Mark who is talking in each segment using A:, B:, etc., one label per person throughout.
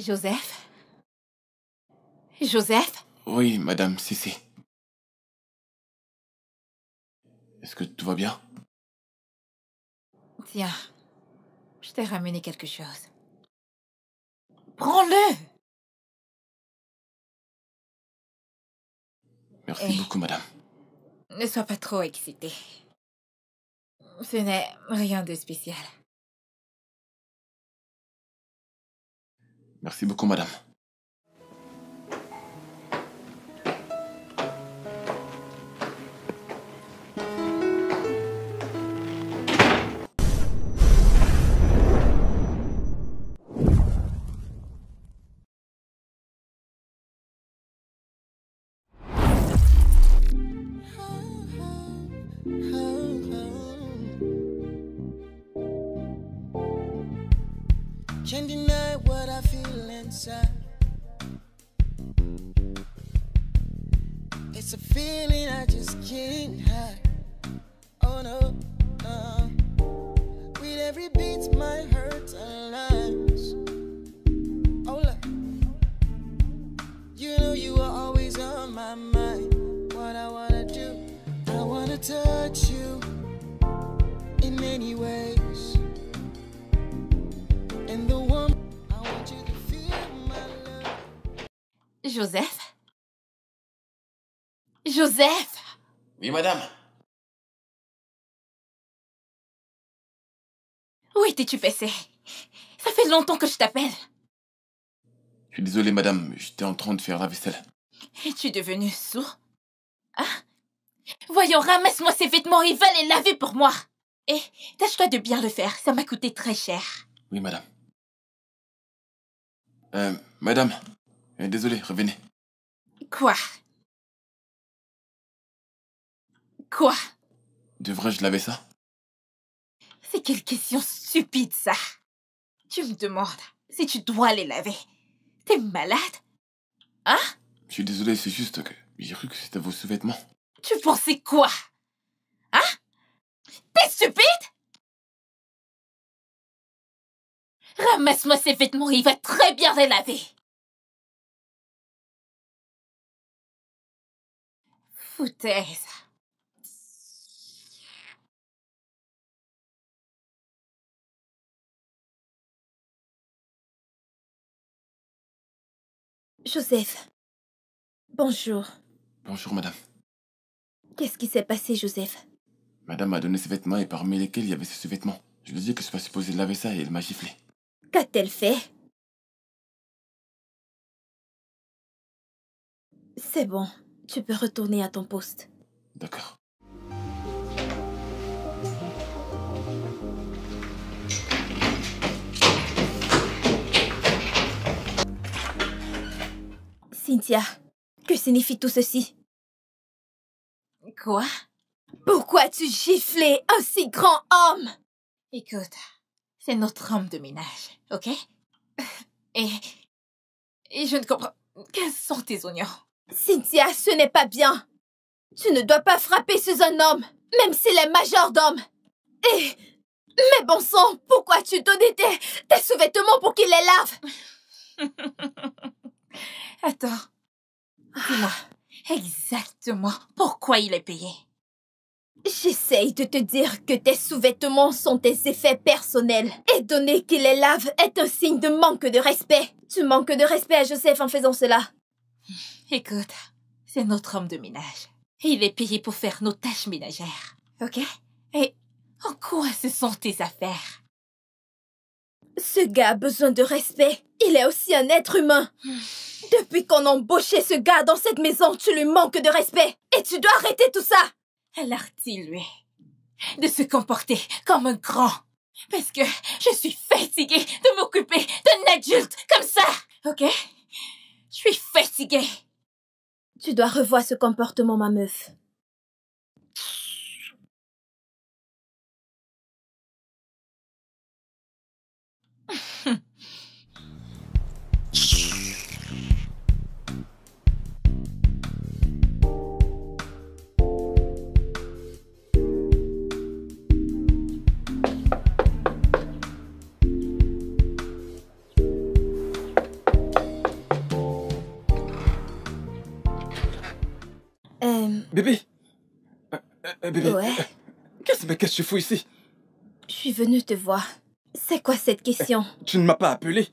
A: Joseph? Joseph?
B: Oui, madame Cissé. Est-ce que tout va bien?
A: Tiens, je t'ai ramené quelque chose. Prends-le!
B: Merci beaucoup, madame.
A: Ne sois pas trop excité. Ce n'est rien de spécial.
B: Merci beaucoup, madame.
C: Can't deny what I feel inside. It's a feeling I just can't hide. Oh no, no. With every beat, my heart aligns. Oh look, you know you are always on my mind. What I wanna do, I wanna touch you in many ways. And the one I want you to feel my love.
A: Joseph? Joseph!
B: Oui, madame.
A: Où étais-tu passé? Ça fait longtemps que je t'appelle.
B: Je suis désolé, madame. J'étais en train de faire la vaisselle.
A: Es-tu devenu sourd? Hein? Voyons, ramasse-moi ces vêtements et va les laver pour moi. Et tâche-toi de bien le faire, ça m'a coûté très cher.
B: Oui, madame. Madame. Désolé, revenez.
A: Quoi? Quoi?
B: Devrais-je laver ça?
A: C'est quelle question stupide, ça. Tu me demandes si tu dois les laver. T'es malade? Hein?
B: Je suis désolé, c'est juste que j'ai cru que c'était vos sous-vêtements.
A: Tu pensais quoi? Hein? T'es stupide? Ramasse-moi ces vêtements et il va très bien les laver. Foutaise.
D: Joseph. Bonjour.
B: Bonjour, madame.
D: Qu'est-ce qui s'est passé, Joseph?
B: Madame m'a donné ses vêtements et parmi lesquels il y avait ses sous-vêtements. Je lui ai dit que je suis pas supposé laver ça et elle m'a giflé.
D: Qu'a-t-elle fait? C'est bon, tu peux retourner à ton poste.
B: D'accord.
D: Cynthia, que signifie tout ceci?
A: Quoi?
D: Pourquoi as-tu giflé un si grand homme?
A: Écoute, c'est notre homme de ménage, ok? Et je ne comprends... Quels sont tes oignons?
D: Cynthia, ce n'est pas bien. Tu ne dois pas frapper sur un homme, même s'il est majordome. Et... Mais bon sang, pourquoi as-tu donné tes sous-vêtements pour qu'il les lave?
A: Attends, dis-moi exactement pourquoi il est payé.
D: J'essaye de te dire que tes sous-vêtements sont tes effets personnels. Et donner qu'il les lave est un signe de manque de respect. Tu manques de respect à Joseph en faisant cela.
A: Écoute, c'est notre homme de ménage. Il est payé pour faire nos tâches ménagères, ok? Et en quoi ce sont tes affaires?
D: Ce gars a besoin de respect. Il est aussi un être humain. Depuis qu'on a embauché ce gars dans cette maison, tu lui manques de respect. Et tu dois arrêter tout ça.
A: Alors-t-il, lui, de se comporter comme un grand? Parce que je suis fatiguée de m'occuper d'un adulte comme ça, ok? Je suis fatiguée.
D: Tu dois revoir ce comportement, ma meuf.
E: Bébé,
D: Ouais,
E: qu'est-ce que tu fous ici?
D: je suis venue te voir. C'est quoi cette question?
E: Tu ne m'as pas appelé?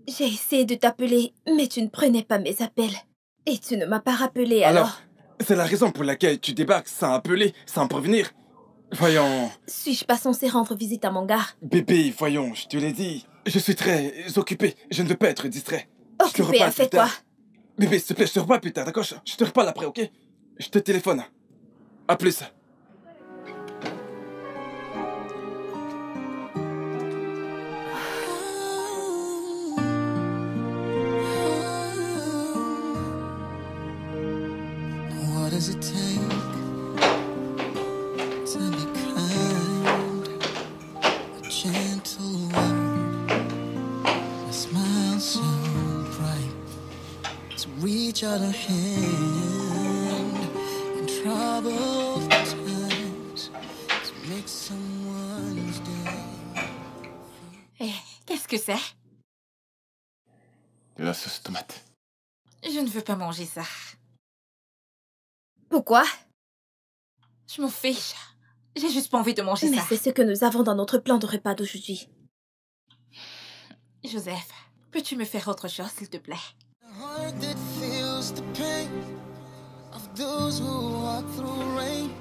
D: J'ai essayé de t'appeler, mais tu ne prenais pas mes appels. Et tu ne m'as pas rappelé alors.
E: C'est la raison pour laquelle tu débarques sans appeler, sans prévenir. Voyons...
D: Suis-je pas censée rendre visite à mon gars?
E: Bébé, voyons, je te l'ai dit. Je suis très occupé. Je ne veux pas être distrait. Je te
D: Occupé à
E: reparle
D: faire
E: plus tard.
D: quoi?
E: Bébé, s'il te plaît, je te reparle plus tard, d'accord? Je te reparle après, ok? Je te téléphone. À plus.
C: What does it take to be kind? A gentle word, a smile so bright, to reach out a hand in troubled times, to make someone's day.
A: Eh, qu'est-ce que c'est?
B: De la sauce tomate.
A: Je ne veux pas manger ça.
D: Pourquoi?
A: Je m'en fiche. J'ai juste pas envie de manger
D: Mais
A: ça.
D: c'est ce que nous avons dans notre plan de repas d'aujourd'hui.
A: Joseph, peux-tu me faire autre chose, s'il te plaît?
C: A heart that feels the pain of those who walk through rain.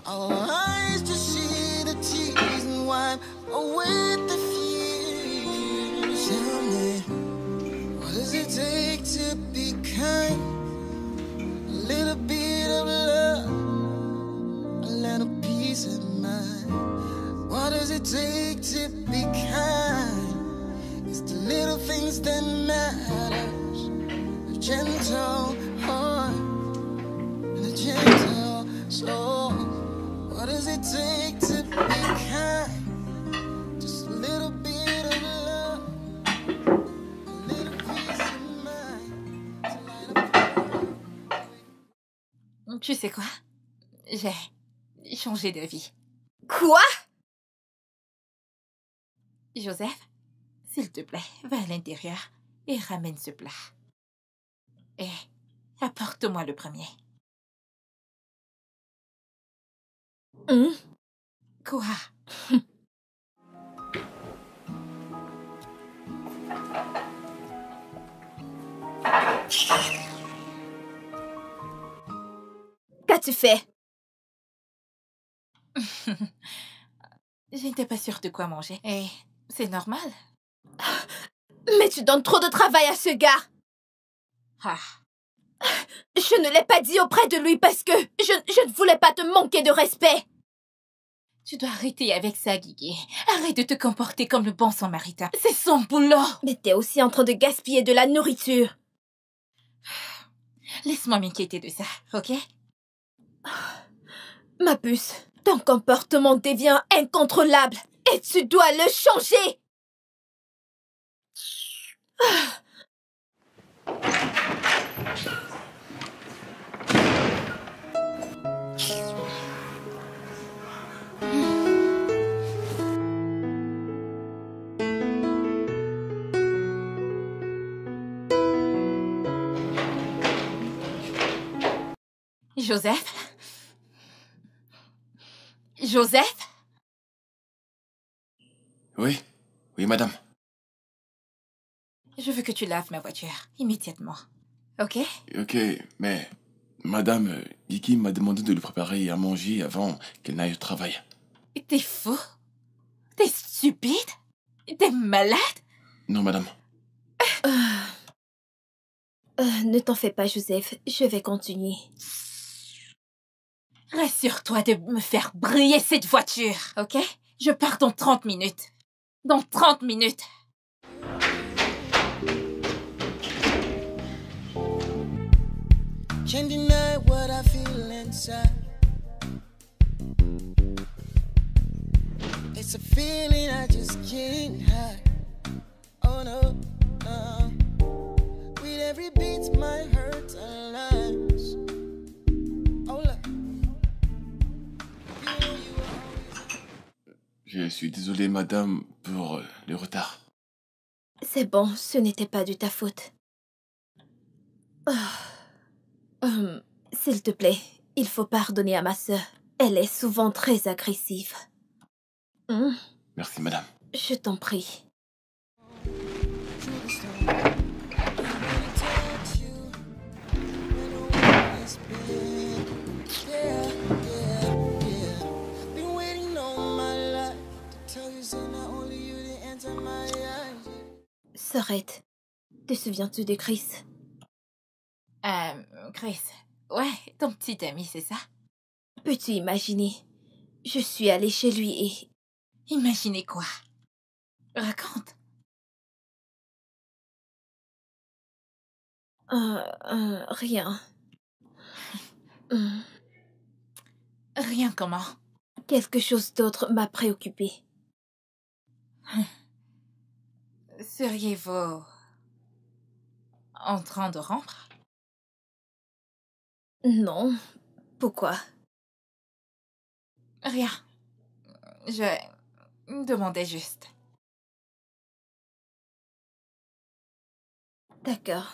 C: Our eyes to see the tears and wipe away the fears. Tell me, what does it take to be kind? A little bit of love, a little peace of mind. What does it take to be kind? It's the little things that matters. A gentle heart and a gentle soul. What does it take to be kind? Just a little bit of love, a little peace of mind. To light up.
A: Tu sais quoi? J'ai changé de vie.
D: Quoi?
A: Joseph, s'il te plaît, va à l'intérieur et ramène ce plat. Et apporte-moi le premier. Quoi?
D: Qu'as-tu fait?
A: Je n'étais pas sûre de quoi manger. Et c'est normal.
D: Mais tu donnes trop de travail à ce gars.
A: Ah,
D: Je ne l'ai pas dit auprès de lui parce que je ne voulais pas te manquer de respect.
A: tu dois arrêter avec ça, Guigui. Arrête de te comporter comme le bon samaritain. C'est son boulot.
D: Mais t'es aussi en train de gaspiller de la nourriture.
A: Laisse-moi m'inquiéter de ça, ok?
D: Ma puce, ton comportement devient incontrôlable et tu dois le changer.
A: Joseph? Joseph?
B: Oui, oui, madame.
A: Je veux que tu laves ma voiture, immédiatement. Ok?
B: Ok, mais madame, Guigui m'a demandé de lui préparer à manger avant qu'elle n'aille au travail.
A: T'es fou? T'es stupide? T'es malade?
B: Non, madame.
D: Ne t'en fais pas, Joseph. Je vais continuer.
A: Rassure-toi de me faire briller cette voiture, ok? Je pars dans 30 minutes. Dans 30 minutes.
C: Can't deny what I feel inside. It's a feeling I just can't hide. Oh no, no. With every beat, my heart aligns. Oh look.
B: Je suis désolé, madame, pour le retard.
D: C'est bon, ce n'était pas de ta faute. S'il te plaît, il faut pardonner à ma sœur. Elle est souvent très agressive.
B: Merci, madame.
D: Je t'en prie.
C: Been waiting all my life to tell you, say not only you the answer my eyes.
D: Sorette, te souviens-tu de Chris?
A: Chris. Ouais, ton petit ami, c'est ça?
D: Peux-tu imaginer? Je suis allée chez lui et...
A: Imaginez quoi? Raconte.
D: Rien.
A: Rien comment?
D: Quelque chose d'autre m'a préoccupée.
A: Seriez-vous en train de rompre?
D: Non. Pourquoi?
A: Rien. Je demandais juste.
D: D'accord.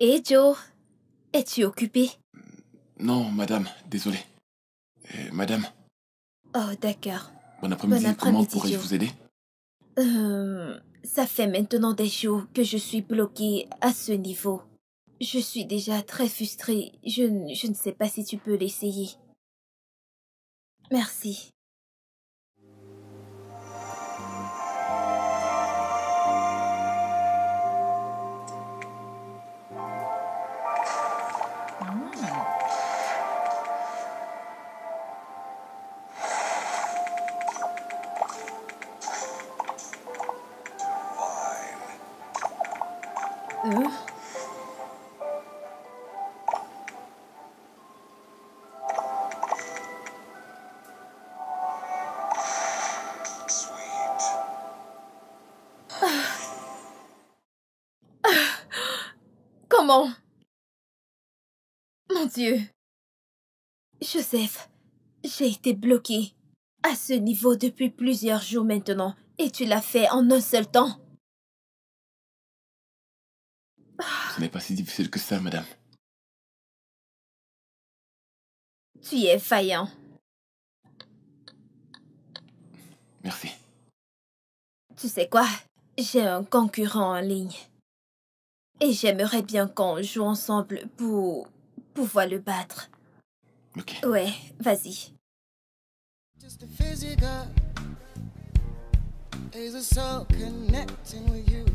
D: Et Joe, es-tu occupé?
B: Non, madame, désolé. Madame,
D: Oh, d'accord.
B: bon après-midi,
D: Bon
B: comment
D: après-midi,
B: pourrais-je
D: Joe.
B: vous aider?
D: Ça fait maintenant des jours que je suis bloquée à ce niveau. Je suis déjà très frustrée. Je ne sais pas si tu peux l'essayer. Merci. Comment? Mon Dieu. Joseph, j'ai été bloquée à ce niveau depuis plusieurs jours maintenant et tu l'as fait en un seul temps.
B: Ce n'est pas si difficile que ça, madame.
D: Tu es vaillant.
B: Merci.
D: Tu sais quoi? J'ai un concurrent en ligne. Et j'aimerais bien qu'on joue ensemble pour pouvoir le battre.
B: Ok.
D: Ouais, vas-y.
C: Just the physical is a soul connecting with you,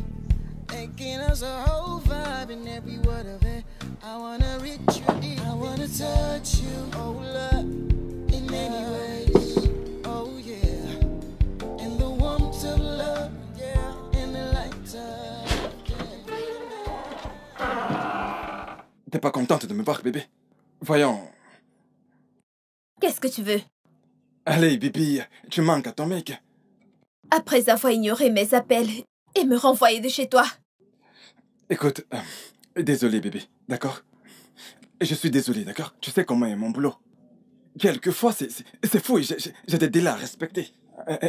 C: making us a whole vibe in every word of it. I wanna reach you deep, I wanna touch you, oh love, in many ways, oh yeah, in the warmth of love, yeah, in the light of, yeah.
E: T'es pas contente de me voir, bébé? Voyons.
D: Qu'est-ce que tu veux?
E: Allez, Bibi, tu manques à ton mec.
D: Après avoir ignoré mes appels et me renvoyer de chez toi.
E: Écoute, désolé, bébé, d'accord? Je suis désolé, d'accord? Tu sais comment est mon boulot. Quelquefois, c'est fou et j'ai des délais à respecter.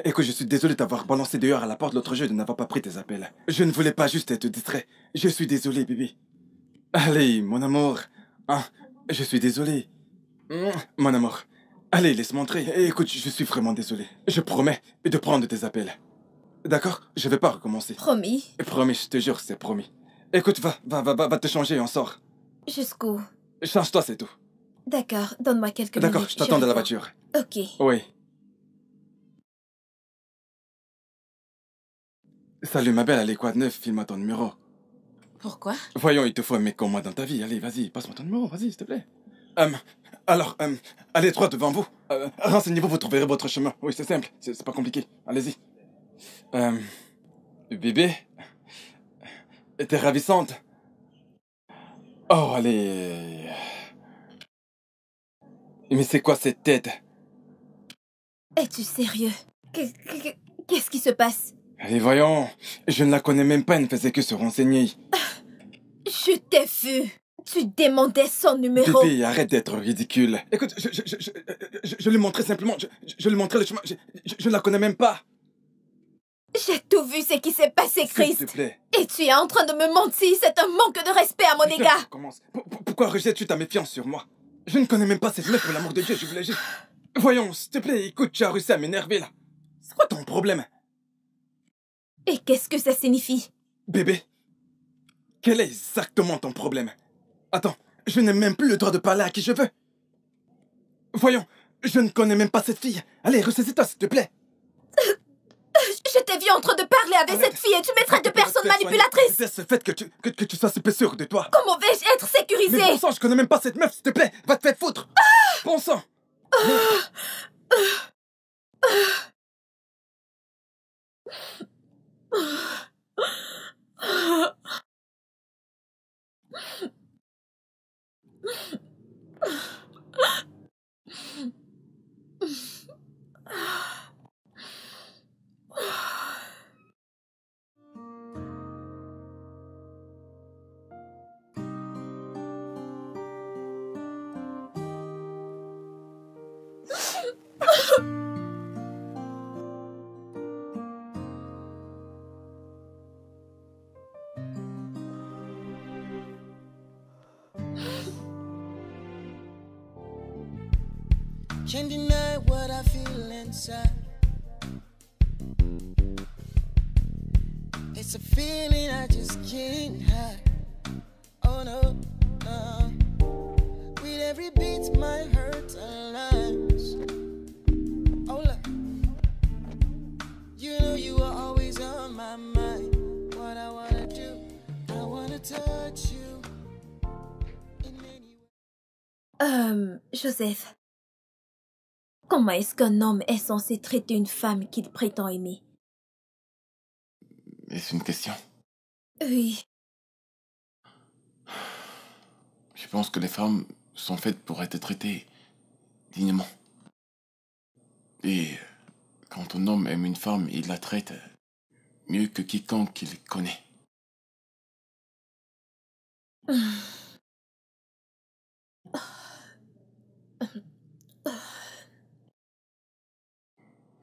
E: Écoute, je suis désolé d'avoir balancé dehors à la porte l'autre jeu et de n'avoir pas pris tes appels. Je ne voulais pas juste être distrait. Je suis désolé, bébé. Allez, mon amour. Hein, je suis désolé. Mon amour. Allez, laisse-moi entrer. Écoute, je suis vraiment désolé. Je promets de prendre tes appels. D'accord? Je vais pas recommencer.
D: Promis.
E: Promis, je te jure, c'est promis. Écoute, va te changer, on sort.
D: Jusqu'où?
E: Change-toi, c'est tout.
D: D'accord, donne-moi quelques minutes.
E: D'accord, je t'attends dans la
D: reviens.
E: voiture.
D: Ok.
E: Oui. Salut ma belle, allez quoi de neuf? File-moi ton numéro.
A: Pourquoi?
E: Voyons, il te faut un mec comme moi dans ta vie. Allez, vas-y, passe-moi ton numéro, vas-y, s'il te plaît. Alors, allez droit devant vous. Renseignez-vous, vous trouverez votre chemin. Oui, c'est simple, c'est pas compliqué. Allez-y. Bébé, t'es ravissante. Oh, allez. Mais c'est quoi cette tête?
D: Es-tu sérieux? Qu'est-ce qui se passe?
E: Allez, voyons. Je ne la connais même pas, elle ne faisait que se renseigner.
D: Je t'ai vu. Tu demandais son numéro.
E: Bébé, arrête d'être ridicule. Écoute, je lui montrais simplement. Je lui montrais le chemin. Je ne la connais même pas.
D: J'ai tout vu ce qui s'est passé, Christ.
E: S'il te plaît.
D: Et tu es en train de me mentir. C'est un manque de respect à mon
E: Putain,
D: égard.
E: ça commence. Pourquoi rejettes-tu ta méfiance sur moi? Je ne connais même pas cette meuf, pour l'amour de Dieu, je voulais juste... Voyons, s'il te plaît, écoute, tu as réussi à m'énerver, là. C'est quoi ton problème?
D: Et qu'est-ce que ça signifie?
E: Bébé, quel est exactement ton problème? Attends, je n'ai même plus le droit de parler à qui je veux. Voyons, je ne connais même pas cette fille. Allez, ressaisis-toi, s'il te plaît.
D: Je t'ai vu en train de parler avec cette fille et tu me traites de personne manipulatrice.
E: C'est ce fait que tu sois super sûr de toi.
D: Comment vais-je être sécurisée?
E: Mais bon sang, je connais même pas cette meuf, s'il te plaît. Va te faire foutre. Bon sang.
C: Can't deny what I feel inside. It's a feeling I just can't hide. Oh no, no. With every beat, my heart aligns. Oh look, you know you are always on my mind. What I wanna do, I wanna touch you in any way.
D: Joseph. Comment est-ce qu'un homme est censé traiter une femme qu'il prétend aimer?
B: Est-ce une question?
D: Oui.
B: Je pense que les femmes sont faites pour être traitées dignement. Et quand un homme aime une femme, il la traite mieux que quiconque qu'il connaît.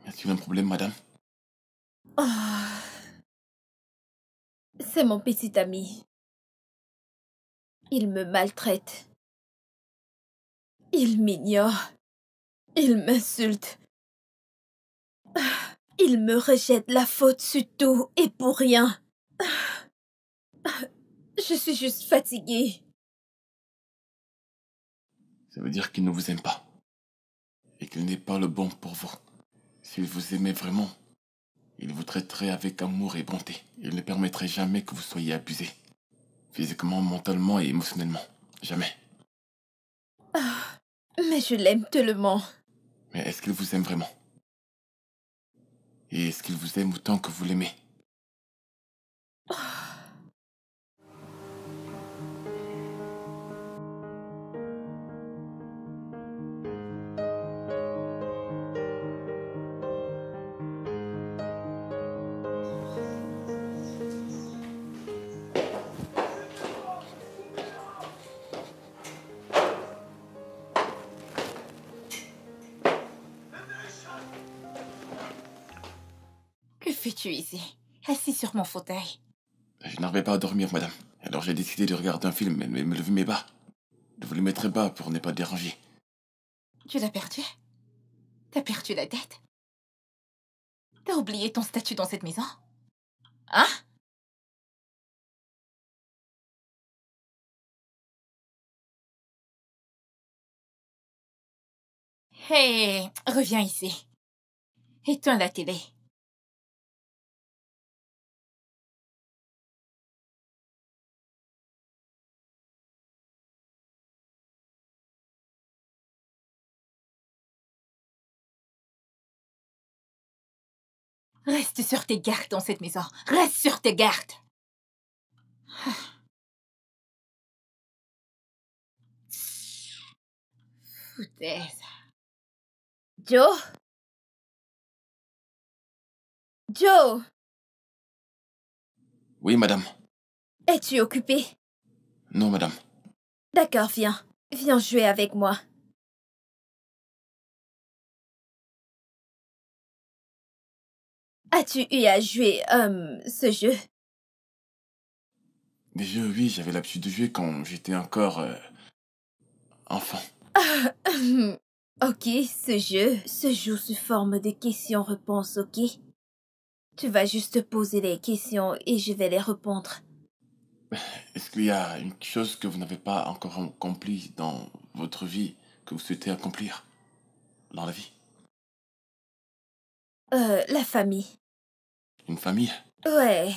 B: Y a-t-il un problème, madame?
D: C'est mon petit ami. Il me maltraite. Il m'ignore. Il m'insulte. Il me rejette la faute sur tout et pour rien. Je suis juste fatiguée.
B: Ça veut dire qu'il ne vous aime pas. Et qu'il n'est pas le bon pour vous. S'il vous aimait vraiment, il vous traiterait avec amour et bonté. Il ne permettrait jamais que vous soyez abusé. Physiquement, mentalement et émotionnellement. Jamais.
D: Mais je l'aime tellement.
B: Mais est-ce qu'il vous aime vraiment? Et est-ce qu'il vous aime autant que vous l'aimez?
A: Que fais-tu ici, assis sur mon fauteuil?
B: Je n'arrivais pas à dormir, madame. Alors j'ai décidé de regarder un film et me lever mes bas. De vous les mettre bas pour ne pas déranger.
A: Tu l'as perdu? T'as perdu la tête? T'as oublié ton statut dans cette maison? Hein? Hé, reviens ici. Éteins la télé. Reste sur tes gardes dans cette maison. Reste sur tes gardes. Foutaise.
D: Joe? Joe,
B: Oui, madame.
D: es-tu occupé?
B: Non, madame.
D: D'accord, viens. Viens jouer avec moi. As-tu eu à jouer, ce jeu?
B: Des jeux, oui, j'avais l'habitude de jouer quand j'étais encore enfant.
D: Ok, ce jeu se joue sous forme de questions-réponses, ok? Tu vas juste poser les questions et je vais les répondre.
B: Est-ce qu'il y a une chose que vous n'avez pas encore accomplie dans votre vie que vous souhaitez accomplir dans la vie?
D: La famille.
B: Une famille?
D: Ouais.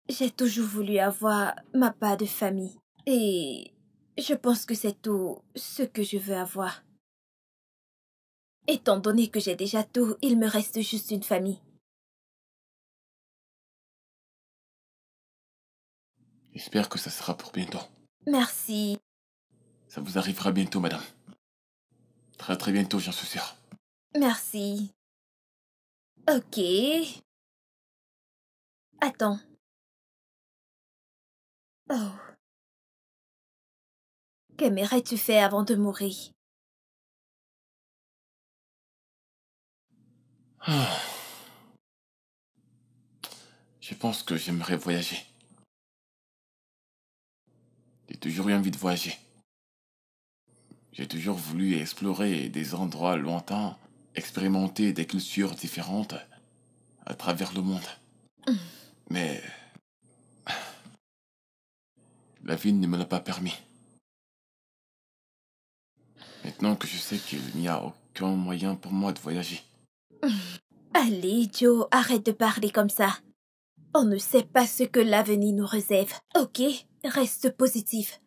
D: J'ai toujours voulu avoir ma part de famille. Et je pense que c'est tout ce que je veux avoir. Étant donné que j'ai déjà tout, il me reste juste une famille.
B: J'espère que ça sera pour bientôt.
D: Merci.
B: Ça vous arrivera bientôt, madame. Très très bientôt, j'en suis sûr.
D: Merci. Ok. Attends. Oh. Qu'aimerais-tu faire avant de mourir?
B: Ah. Je pense que j'aimerais voyager. J'ai toujours eu envie de voyager. J'ai toujours voulu explorer des endroits lointains, expérimenter des cultures différentes à travers le monde. Mais la vie ne me l'a pas permis. Maintenant que je sais qu'il n'y a aucun moyen pour moi de voyager.
D: Allez, Joe, arrête de parler comme ça. On ne sait pas ce que l'avenir nous réserve. Ok, reste positif.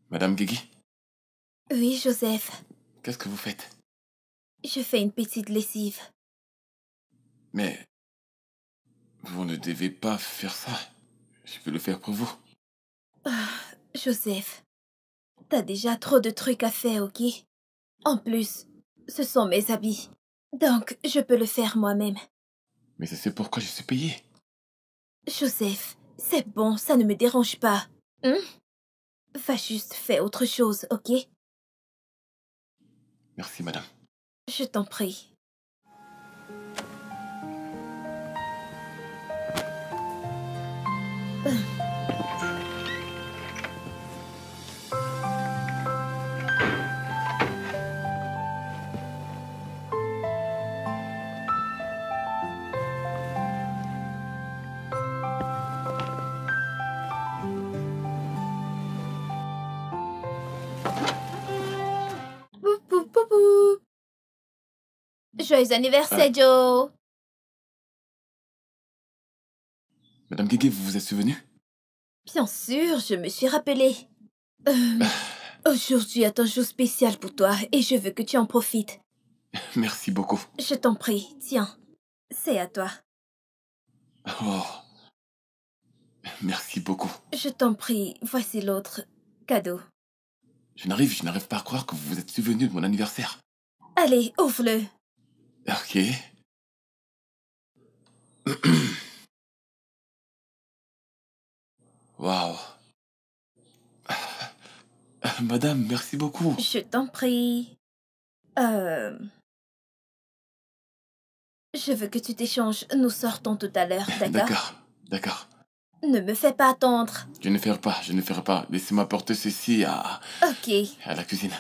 B: Madame Guigui,
D: Oui, Joseph.
B: qu'est-ce que vous faites?
D: Je fais une petite lessive.
B: Mais vous ne devez pas faire ça. Je peux le faire pour vous.
D: Joseph, t'as déjà trop de trucs à faire, ok? En plus, ce sont mes habits. Donc, je peux le faire moi-même.
B: Mais c'est pourquoi je suis payé.
D: Joseph, c'est bon, ça ne me dérange pas. Va juste faire autre chose, ok?
B: Merci, madame.
D: Je t'en prie. Pou, pou, pou, pou. Joyeux anniversaire, Joe!
B: Madame Guigui, vous vous êtes souvenu?
D: Bien sûr, je me suis rappelée. Aujourd'hui est un jour spécial pour toi et je veux que tu en profites.
B: Merci beaucoup.
D: Je t'en prie, tiens, c'est à toi.
B: Oh. Merci beaucoup.
D: Je t'en prie, voici l'autre cadeau.
B: Je n'arrive pas à croire que vous vous êtes souvenu de mon anniversaire.
D: Allez, ouvre-le.
B: Ok. Waouh. Madame, merci beaucoup.
D: Je t'en prie. Je veux que tu t'échanges. Nous sortons tout à l'heure, d'accord?
B: D'accord.
D: Ne me fais pas attendre.
B: Je ne ferai pas. Laissez-moi porter ceci
D: Ok.
B: à la cuisine.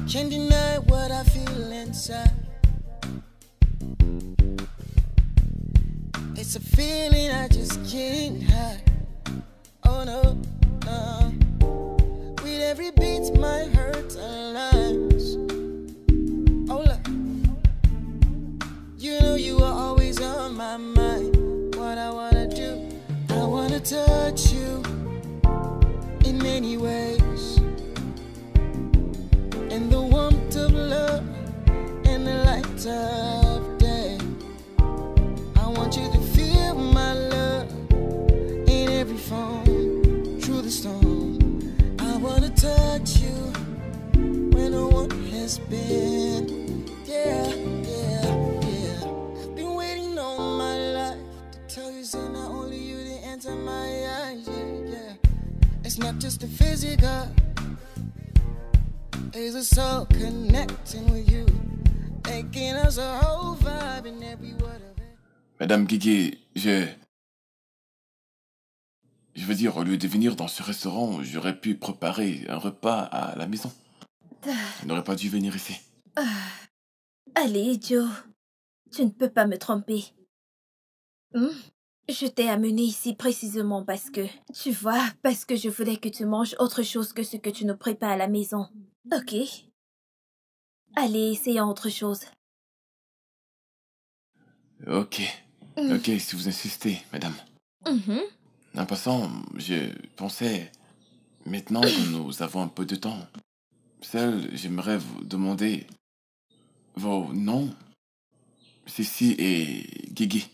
C: Can't deny what inside. It's a feeling I just can't hide. Oh no, no. With every beat, my heart aligns. Oh look, you know you are always on my mind. What I wanna do, I wanna touch you in many ways. In the warmth of love and the light of day, I want you to feel my love in every form, through the storm. I wanna touch you when no one has been. Yeah, yeah, yeah. I've been waiting all my life to tell you, say not only you to enter my eyes. Yeah, yeah. It's not just the physical, it's a soul connecting with you, making us a whole vibe in every word of it.
B: Madame Guigui, Je veux dire, au lieu de venir dans ce restaurant, j'aurais pu préparer un repas à la maison. Je n'aurais pas dû venir ici.
D: Allez, Joe. Tu ne peux pas me tromper. Je t'ai amené ici précisément parce que... Tu vois, parce que je voulais que tu manges autre chose que ce que tu nous prépares à la maison. Ok. Allez, essayons autre chose.
B: Ok, si vous insistez, madame. En passant, je pensais, maintenant que nous avons un peu de temps, j'aimerais vous demander vos noms, Cici et Guigui.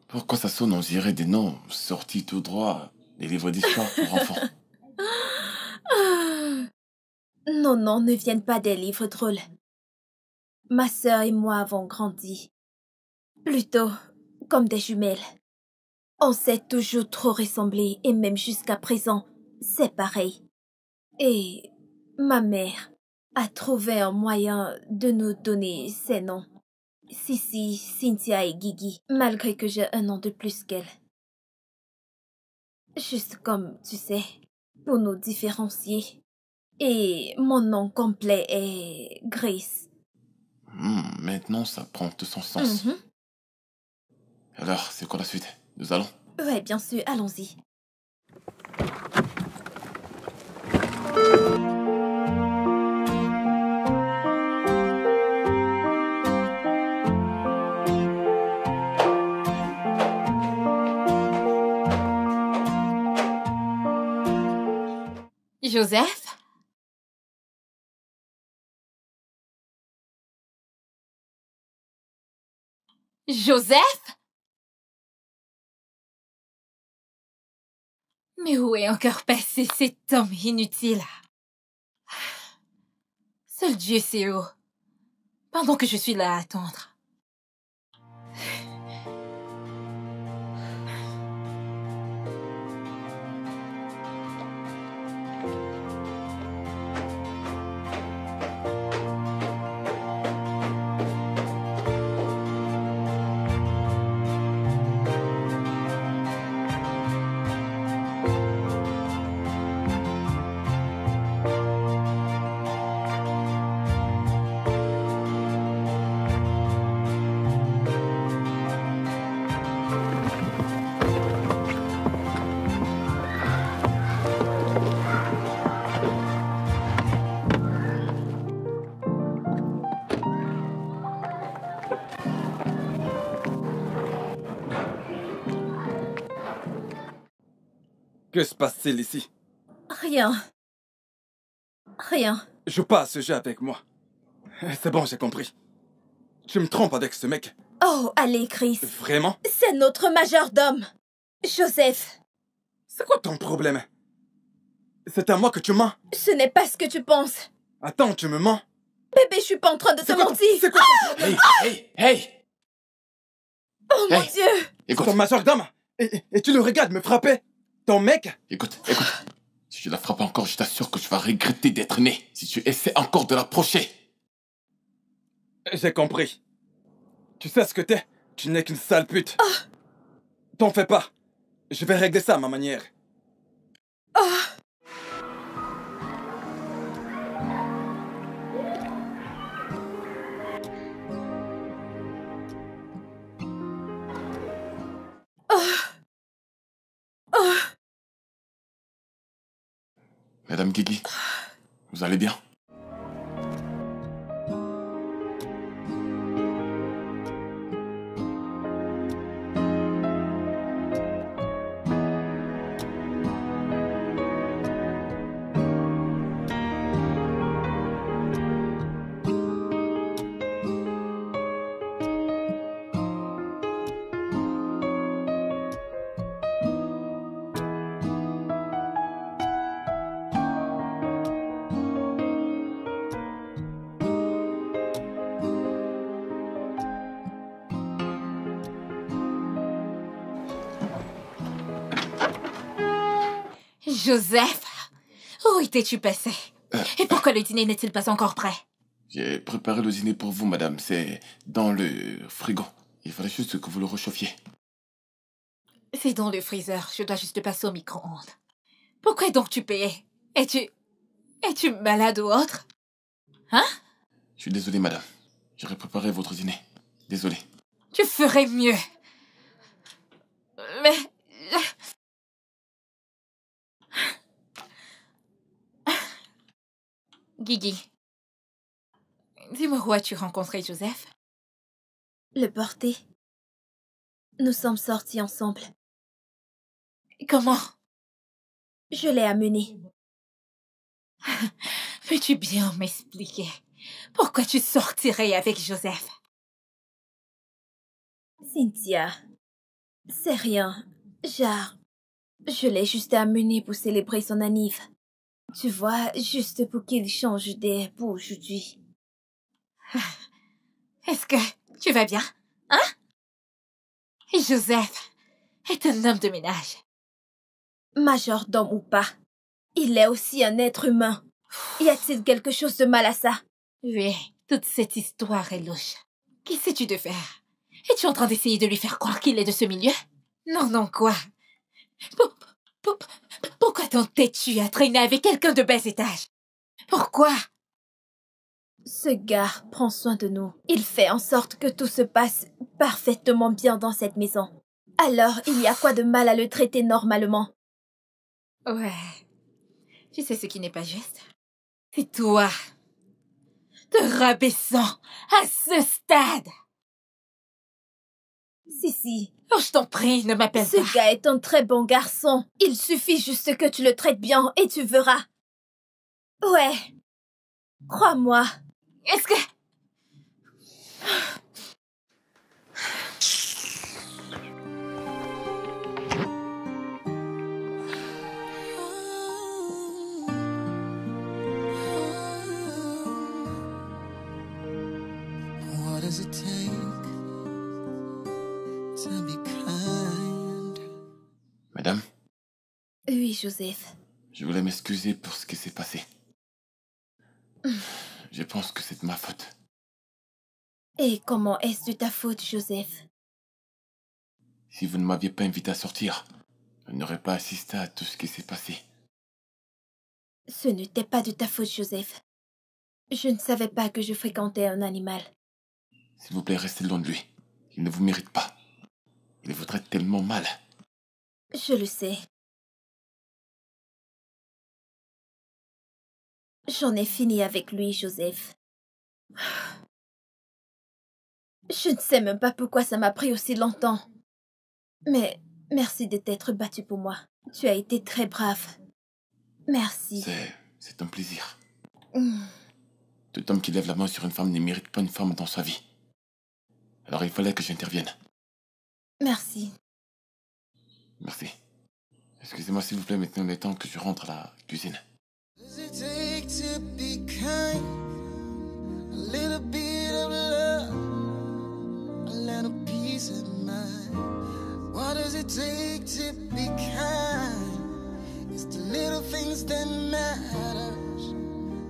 B: Pourquoi ça sonne, on dirait des noms sortis tout droit des livres d'histoire pour enfants?
D: Non, non, ne viennent pas des livres drôles. Ma sœur et moi avons grandi. Plutôt comme des jumelles. On s'est toujours trop ressemblés et même jusqu'à présent, c'est pareil. Et ma mère a trouvé un moyen de nous donner ces noms. Cici, Cynthia et Guigui, malgré que j'ai un an de plus qu'elle. Juste comme, tu sais, pour nous différencier. Et mon nom complet est Grace.
B: Maintenant, ça prend tout son sens. Alors, c'est quoi la suite? Nous allons?
D: Ouais, bien sûr, allons-y.
A: Joseph? Joseph? Mais où est encore passé cet homme inutile? Seul Dieu sait où. Pendant que je suis là à attendre.
E: Que se passe-t-il ici?
D: Rien. Rien.
E: Joue pas à ce jeu avec moi. C'est bon, j'ai compris. Tu me trompes avec ce mec.
D: Oh, allez, Chris.
E: Vraiment?
D: C'est notre majordome. Joseph.
E: C'est quoi ton problème? C'est à moi que tu mens?
D: Ce n'est pas ce que tu penses.
E: Attends, tu me mens?
D: Bébé, je suis pas en train de te mentir.
E: C'est quoi ton problème?
B: Hey!
D: Oh mon Dieu.
B: Écoute,
E: Ton majordome? Et tu le regardes me frapper? Ton mec?
B: écoute. Si je la frappe encore, je t'assure que tu vas regretter d'être né. Si tu essaies encore de l'approcher.
E: J'ai compris. Tu sais ce que t'es? Tu n'es qu'une sale pute. T'en fais pas. Je vais régler ça à ma manière.
B: Madame Guigui, vous allez bien?
A: Joseph, où étais-tu passé? Et pourquoi le dîner n'est-il pas encore prêt?
B: J'ai préparé le dîner pour vous, madame. C'est dans le frigo. Il fallait juste que vous le réchauffiez.
A: C'est dans le freezer. Je dois juste le passer au micro-ondes. Pourquoi donc tu payais? Es-tu malade ou autre? Hein?
B: Je suis désolé, madame. J'aurais préparé votre dîner. Désolé.
A: Tu ferais mieux. Mais... Guigui, dis-moi où as-tu rencontré Joseph?
D: Le porter. Nous sommes sortis ensemble.
A: Comment?
D: Je l'ai amené.
A: Peux-tu bien m'expliquer pourquoi tu sortirais avec Joseph?
D: Cynthia, c'est rien. Genre, je l'ai juste amené pour célébrer son anniv. Tu vois, juste pour qu'il change d'air pour aujourd'hui.
A: Est-ce que tu vas bien? Hein? Joseph est un homme de ménage.
D: Majordome ou pas, il est aussi un être humain. Y a-t-il quelque chose de mal à ça?
A: Oui, toute cette histoire est louche. Qu'essaies-tu de faire? Es-tu en train d'essayer de lui faire croire qu'il est de ce milieu? Non, quoi? Pourquoi t'entêtes-tu à traîner avec quelqu'un de bas étage? Pourquoi?
D: Ce gars prend soin de nous. Il fait en sorte que tout se passe parfaitement bien dans cette maison. Alors, il y a quoi de mal à le traiter normalement?
A: Ouais. Tu sais ce qui n'est pas juste? C'est toi. Te rabaissant à ce stade.
D: Si.
A: Oh, je t'en prie, ne m'appelle pas.
D: Ce gars est un très bon garçon. Il suffit juste que tu le traites bien et tu verras. Ouais. Crois-moi.
A: Est-ce que...
C: What does it take to be kind?
B: Madame,
D: Oui, Joseph.
B: je voulais m'excuser pour ce qui s'est passé. Je pense que c'est de ma faute.
D: Et comment est-ce de ta faute, Joseph?
B: Si vous ne m'aviez pas invité à sortir, je n'aurais pas assisté à tout ce qui s'est passé.
D: Ce n'était pas de ta faute, Joseph. Je ne savais pas que je fréquentais un animal.
B: S'il vous plaît, restez loin de lui. Il ne vous mérite pas. Il vous traite tellement mal.
D: Je le sais. J'en ai fini avec lui, Joseph. Je ne sais même pas pourquoi ça m'a pris aussi longtemps. Mais merci de t'être battu pour moi. Tu as été très brave. Merci.
B: C'est un plaisir.
D: Mm.
B: Tout homme qui lève la main sur une femme ne mérite pas une femme dans sa vie. Alors il fallait que j'intervienne.
D: Merci.
B: Merci. Excusez-moi s'il vous plaît, maintenant il est temps que je rentre à la cuisine.
C: Does it take to be kind? A little bit of love, a little peace of mind. What does it take to be kind? It's the little things that matters.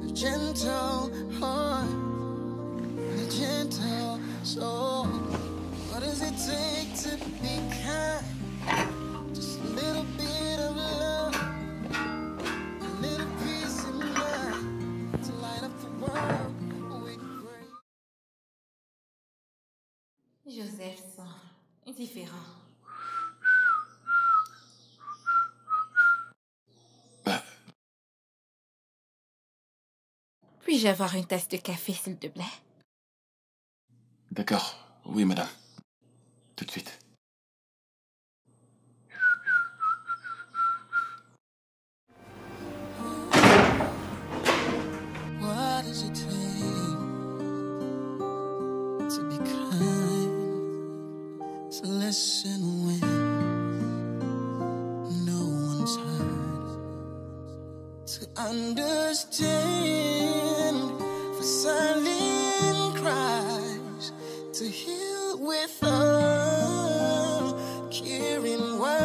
C: A gentle heart, a gentle soul. What does it take to be kind? Just a little bit of love, a little peace of mind to light up the world with grace.
A: Joseph semble différent. Puis-je avoir une tasse de café, s'il te plaît?
B: D'accord. Oui, madame. Tout de suite.
C: What does it take to be kind, to listen when no one's heard, to understand for silent cries, to heal with a caring word?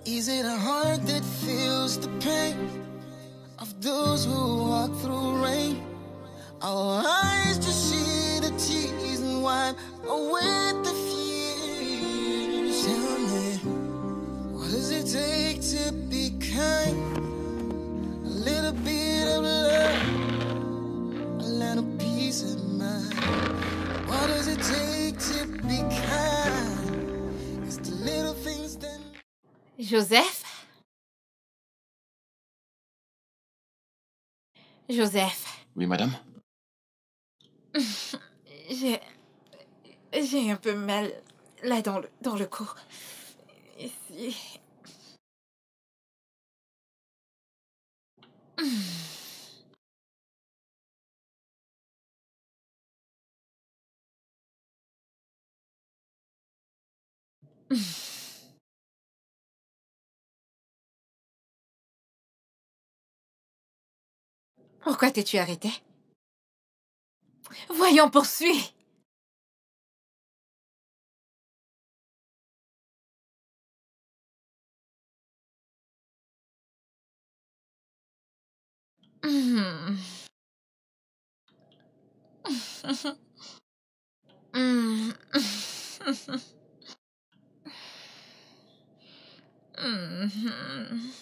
C: Is it a heart that feels the pain of those who walk through rain? Our eyes to see the tears and wipe away the fears. Tell me, what does it take to be kind? A little bit of love, a little peace of mind. What does it take to be kind? It's the little things that...
A: Joseph? Joseph,
B: Oui, madame?
A: j'ai un peu mal là dans le cou. Ici. Pourquoi t'es-tu arrêté? Voyons, poursuis. Hmm. Hmm. Hmm.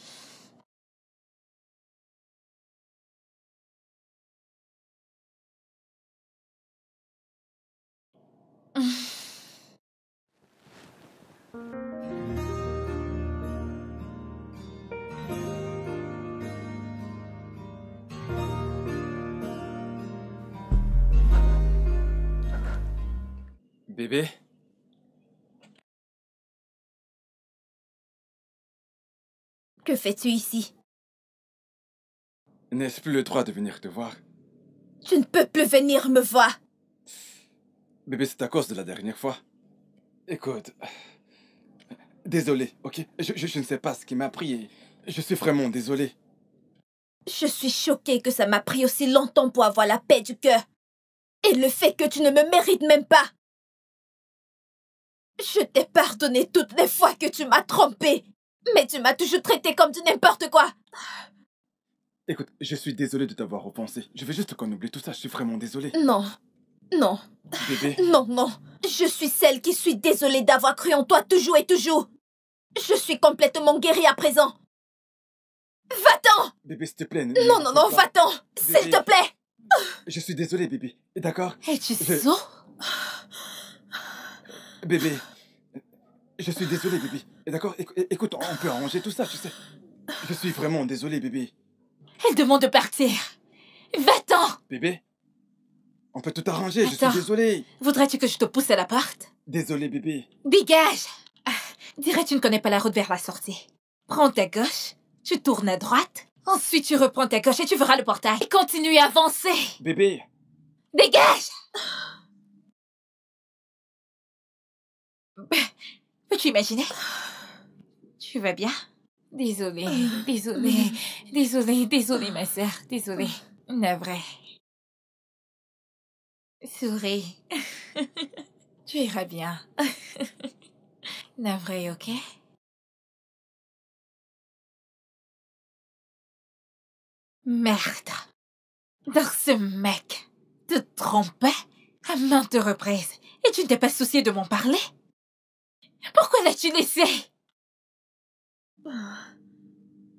E: Bébé?
D: Que fais-tu ici?
E: N'ai-je plus le droit de venir te voir?
D: Tu ne peux plus venir me voir.
E: Bébé, c'est à cause de la dernière fois. Écoute, désolé, ok? Je ne sais pas ce qui m'a pris et je suis vraiment désolé.
D: Je suis choquée que ça m'a pris aussi longtemps pour avoir la paix du cœur. Et le fait que tu ne me mérites même pas. Je t'ai pardonné toutes les fois que tu m'as trompée. Mais tu m'as toujours traité comme du n'importe quoi.
E: Écoute, je suis désolé de t'avoir offensé. Je veux juste qu'on oublie tout ça, je suis vraiment désolé.
D: Non, non,
E: Bébé,
D: non, non. Je suis celle qui suis désolée d'avoir cru en toi toujours et toujours. Je suis complètement guérie à présent. Va-t'en!
E: bébé, s'il te plaît.
D: Non, non, non, va-t'en! S'il te plaît!
E: Je suis désolé, bébé. D'accord?
A: Es-tu sourd?
E: Bébé, je suis désolé, bébé. D'accord? Écoute, on peut arranger tout ça, tu sais. Je suis vraiment désolé, bébé.
A: Elle demande de partir. Va-t'en!
E: Bébé, on peut tout arranger, je
A: Attends.
E: suis désolé.
A: Voudrais-tu que je te pousse à la porte?
E: Désolé, bébé.
A: Dégage! Ah, dirais tu ne connais pas la route vers la sortie. Prends ta gauche, tu tournes à droite, ensuite tu reprends ta gauche et tu verras le portail. Et continue à avancer!
E: Bébé,
A: Dégage! Peux-tu imaginer? Tu vas bien? Désolée, désolée, désolée, désolée, ma sœur, désolée. Navré. Souris. Tu iras bien. Navré, ok? Merde. Donc ce mec te trompait à maintes reprises et tu ne t'es pas soucié de m'en parler? Pourquoi l'as-tu laissé?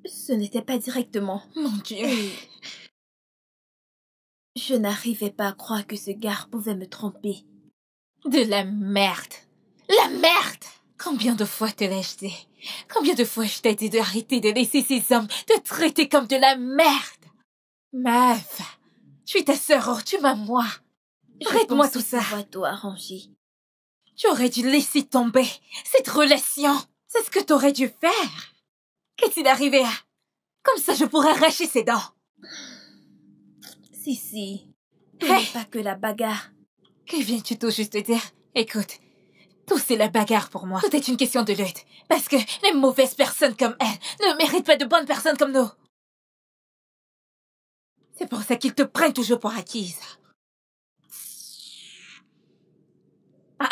D: Ce n'était pas directement.
A: Mon Dieu.
D: Et je n'arrivais pas à croire que ce gars pouvait me tromper.
A: De la merde. La merde! Combien de fois te l'ai-je dit? Combien de fois je t'ai dit d'arrêter de laisser ces hommes te traiter comme de la merde? Meuf, je suis ta sœur, tu m'as moi. Arrête-moi tout ça.
D: Va tout arranger.
A: Tu aurais dû laisser tomber cette relation. C'est ce que t'aurais dû faire. Qu'est-il arrivé à... Comme ça, je pourrais arracher ses dents.
D: Si. Ce
A: Hey.
D: n'est pas que la bagarre.
A: Que viens-tu tout juste dire? Écoute, tout c'est la bagarre pour moi. Tout est une question de lutte. Parce que les mauvaises personnes comme elle ne méritent pas de bonnes personnes comme nous. C'est pour ça qu'ils te prennent toujours pour acquise. Ah.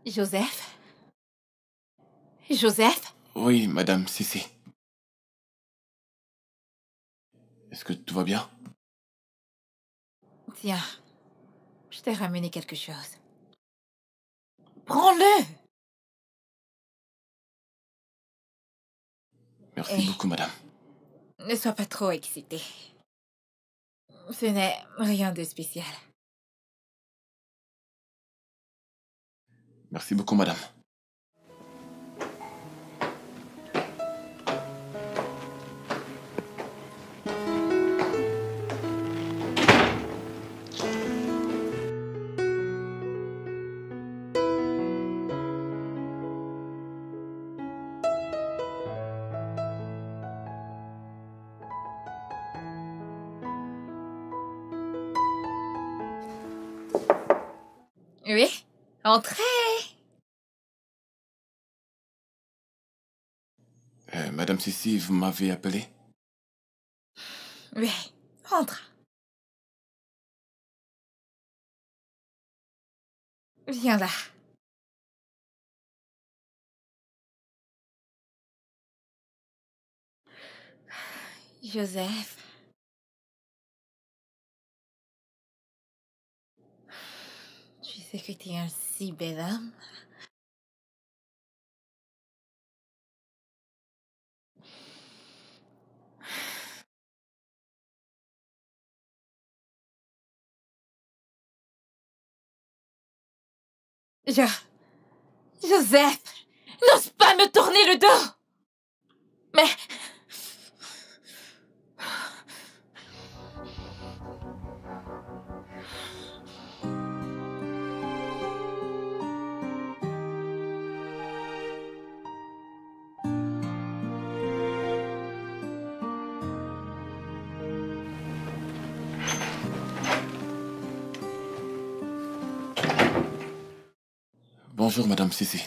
A: Joseph? Joseph?
B: Oui, madame Sissi. Est-ce que tout va bien?
A: Tiens, je t'ai ramené quelque chose. Prends-le!
B: Merci beaucoup, madame.
A: Ne sois pas trop excité. Ce n'est rien de spécial.
B: Merci beaucoup, madame.
A: Oui, entrez!
B: Madame Sissi, vous m'avez appelé?
A: Oui, entre. Viens là. Joseph. Tu sais que tu es un si bel homme. Joseph, n'ose pas me tourner le dos! Mais...
B: Bonjour, madame Sissi.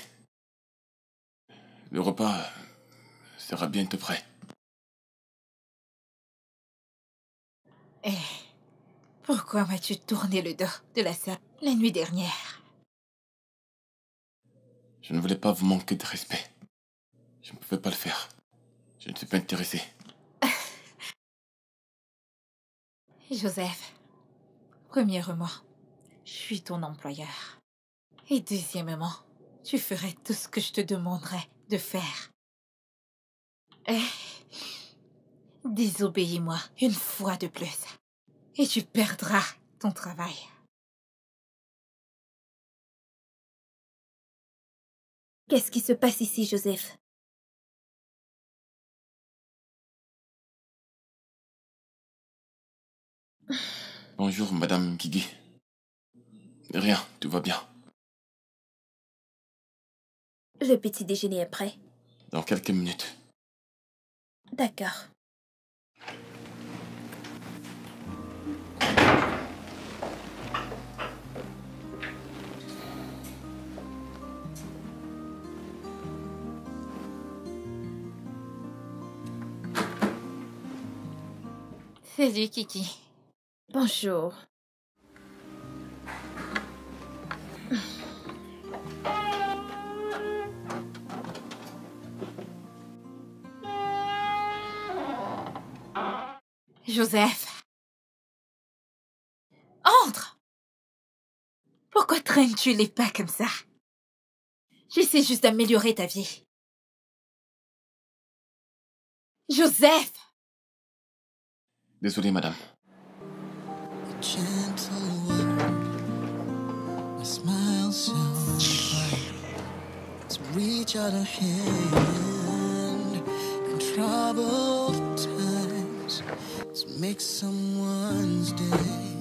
B: Le repas sera bientôt prêt.
A: Eh, pourquoi m'as-tu tourné le dos de la salle la nuit dernière?
B: Je ne voulais pas vous manquer de respect. Je ne pouvais pas le faire. Je ne suis pas intéressé.
A: Joseph, premièrement, je suis ton employeur. Et deuxièmement, tu ferais tout ce que je te demanderais de faire. Eh, désobéis-moi une fois de plus. Et tu perdras ton travail.
D: Qu'est-ce qui se passe ici, Joseph?
B: Bonjour, madame Guigui. Rien, tout va bien.
D: Le petit déjeuner est prêt.
B: Dans quelques minutes.
D: D'accord.
A: Salut, Kiki.
D: Bonjour.
A: Joseph. Entre! Pourquoi traînes-tu les pas comme ça? J'essaie juste d'améliorer ta vie. Joseph!
B: Désolé, madame.
C: Gentle one, a smile so bright. To reach out a hand in troubled times. To make someone's day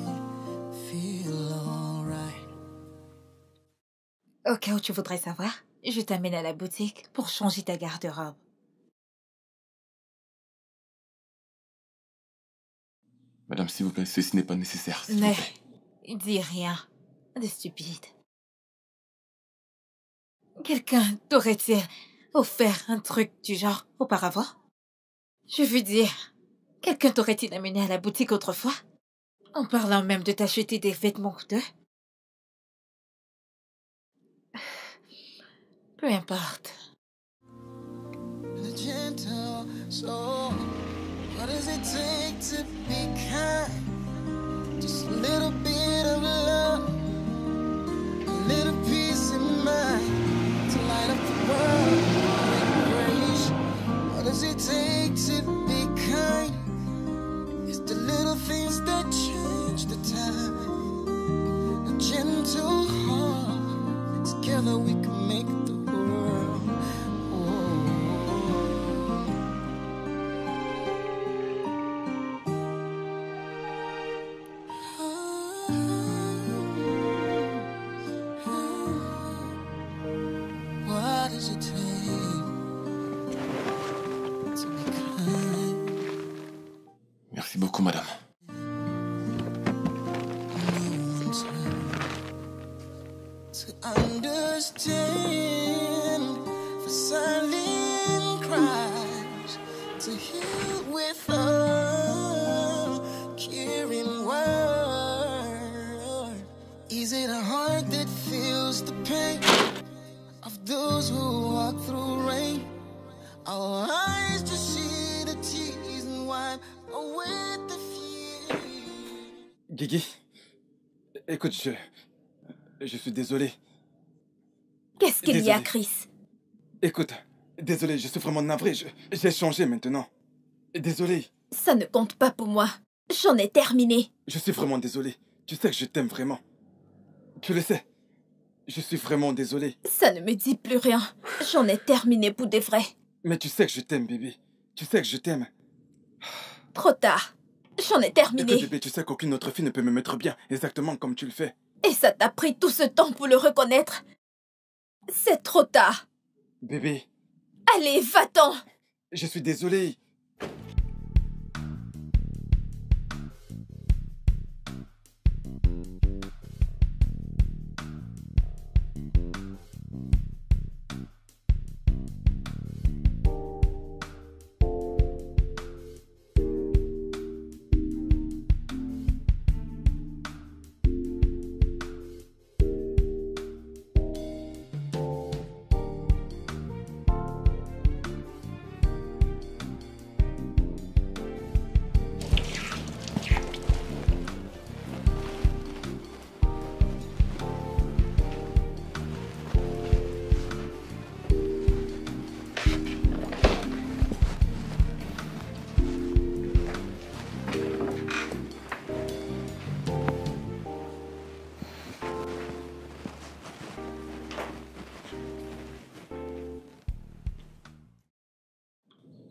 C: feel alright.
A: Au cas où tu voudrais savoir, je t'amène à la boutique pour changer ta garde-robe.
B: Madame, s'il vous plaît, ceci n'est pas nécessaire, s'il vous
A: Ne
B: plaît.
A: dis rien de stupide. Quelqu'un t'aurait-il offert un truc du genre auparavant? Je veux dire, quelqu'un t'aurait-il amené à la boutique autrefois? En parlant même de t'acheter des vêtements coûteux? Peu importe.
C: A gentle soul. What does it take to be kind? Just a little bit of love, a little peace of mind to light up the world with grace. What does it take to be kind? It's the little things that change the time. A gentle heart, together we can make the world. What does it take to be kind?
B: Merci beaucoup, madame.
C: No one's hurt to understand the silent cries to heal with a caring word. Is it a heart that feels the pain of those who walk through rain? Our eyes to see the tears and wipe away the fear.
E: Guigui, écoute, je suis désolé.
D: Qu'est-ce qu'il y a,
E: Désolé.
D: Chris?
E: Écoute, désolé, je suis vraiment navré. J'ai changé maintenant. Désolé,
D: Ça ne compte pas pour moi. J'en ai terminé.
E: je suis vraiment désolé. Tu sais que je t'aime vraiment. Tu le sais. Je suis vraiment désolé.
D: Ça ne me dit plus rien. J'en ai terminé pour de vrai.
E: Mais tu sais que je t'aime, bébé. Tu sais que je t'aime.
D: Trop tard. J'en ai
E: Écoute,
D: terminé.
E: bébé, tu sais qu'aucune autre fille ne peut me mettre bien, exactement comme tu le fais.
D: Et ça t'a pris tout ce temps pour le reconnaître. C'est trop tard.
E: Bébé,
D: Allez, va-t'en.
E: je suis désolé.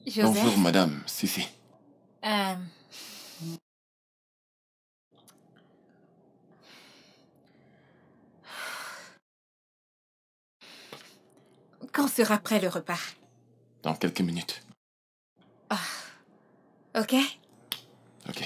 A: Joseph?
B: Bonjour, madame. Si.
A: Quand sera prêt le repas?
B: Dans quelques minutes.
A: Ok?
B: Ok.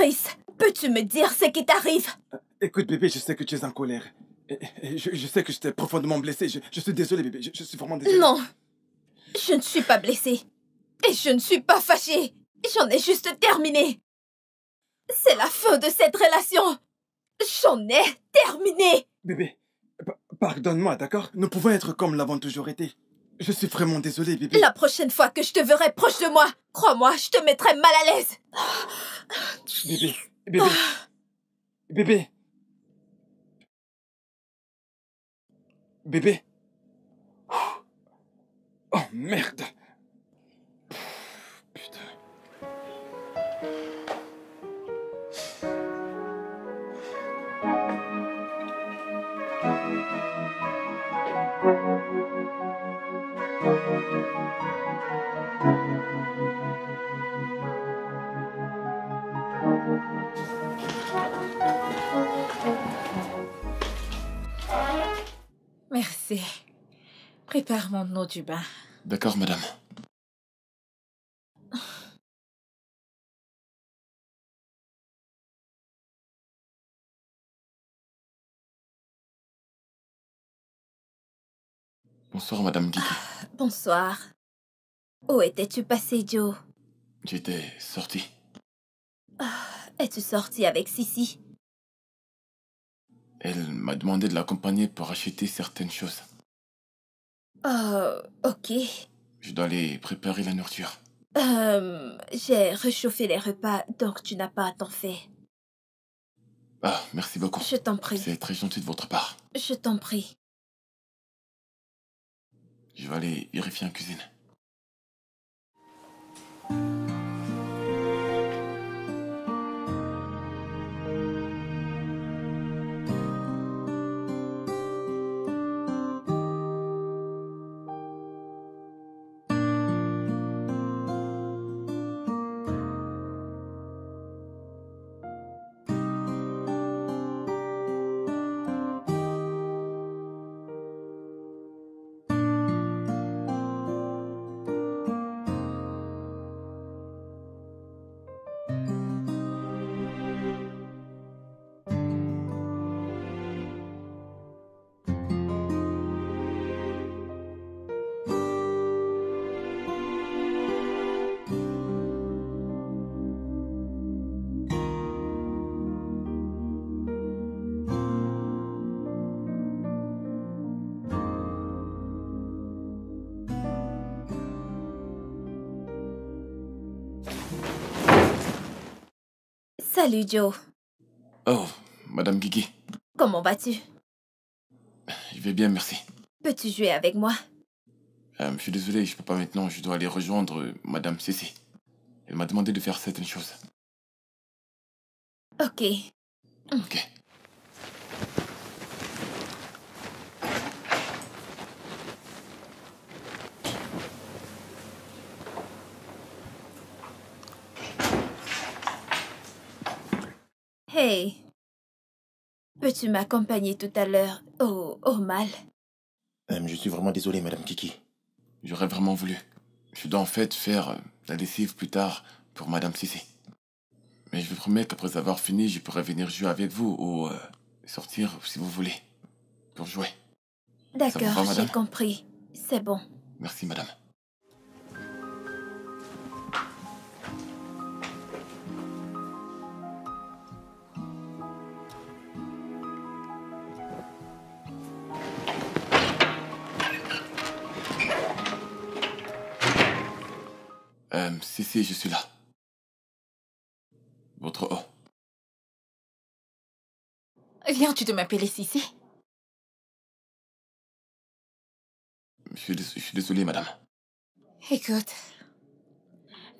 D: Chris, peux-tu me dire ce qui t'arrive?
E: Écoute, bébé, je sais que tu es en colère. Et je sais que je t'ai profondément blessé. Je suis désolé, bébé. Je suis vraiment désolé.
D: Non, je ne suis pas blessée. Et je ne suis pas fâchée. J'en ai juste terminé. C'est la fin de cette relation. J'en ai terminé.
E: Bébé, pardonne-moi, d'accord? Nous pouvons être comme l'avons toujours été. Je suis vraiment désolé, bébé.
D: La prochaine fois que je te verrai proche de moi, crois-moi, je te mettrai mal à l'aise.
E: Bébé, bébé, bébé. Bébé. Oh, merde. Putain.
A: Merci. Prépare mon eau du bain.
B: D'accord, madame. Bonsoir, madame Guigui.
D: Bonsoir. Où étais-tu passé, Joe?
B: J'étais sorti.
D: Es-tu sorti avec Sissi?
B: Elle m'a demandé de l'accompagner pour acheter certaines choses.
D: Ok.
B: Je dois aller préparer la nourriture.
D: J'ai réchauffé les repas, donc tu n'as pas à t'en faire.
B: Ah, merci beaucoup.
D: Je t'en prie.
B: C'est très gentil de votre part.
D: Je t'en prie.
B: Je vais aller vérifier en cuisine.
D: Salut, Joe.
B: Oh, madame Guigui.
D: Comment vas-tu?
B: Je vais bien, merci.
D: Peux-tu jouer avec moi?
B: Je suis désolé, je peux pas maintenant. Je dois aller rejoindre madame Cécile. Elle m'a demandé de faire certaines choses.
D: Ok.
B: Ok.
D: Hey. Peux-tu m'accompagner tout à l'heure au mall?
F: Je suis vraiment désolé, Madame Kiki.
B: J'aurais vraiment voulu. Je dois en fait faire la lessive plus tard pour madame Cécile. Mais je vous promets qu'après avoir fini, je pourrai venir jouer avec vous ou sortir si vous voulez. Pour jouer. Ça vous va,
D: D'accord, j'ai
B: madame?
D: compris. C'est bon.
B: Merci, madame. Si, je suis là. Votre eau.
A: Viens-tu de m'appeler Sissi?
B: Je suis désolé, madame.
A: Écoute,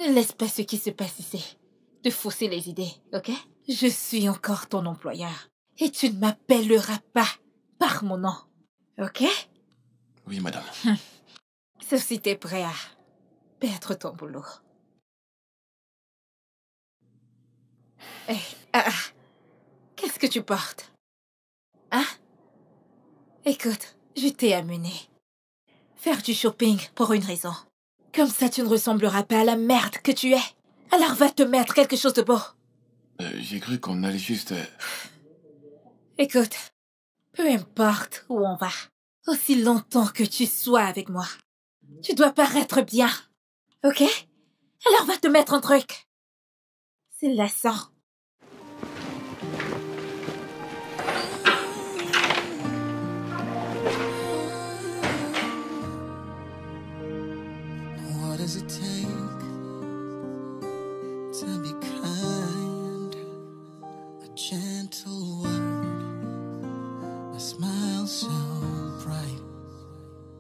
A: ne laisse pas ce qui se passe ici te fausser les idées, ok? Je suis encore ton employeur. Et tu ne m'appelleras pas par mon nom, ok?
B: Oui, madame.
A: Sauf si t'es prêt à perdre ton boulot. Hé, qu'est-ce que tu portes? Hein? Écoute, je t'ai amené faire du shopping pour une raison. Comme ça, tu ne ressembleras pas à la merde que tu es. Alors va te mettre quelque chose de beau.
B: J'ai cru qu'on allait juste...
A: Écoute, peu importe où on va, aussi longtemps que tu sois avec moi, tu dois paraître bien, ok? Alors va te mettre un truc. C'est lassant.
C: What does it take to be kind? A gentle word, a smile so bright,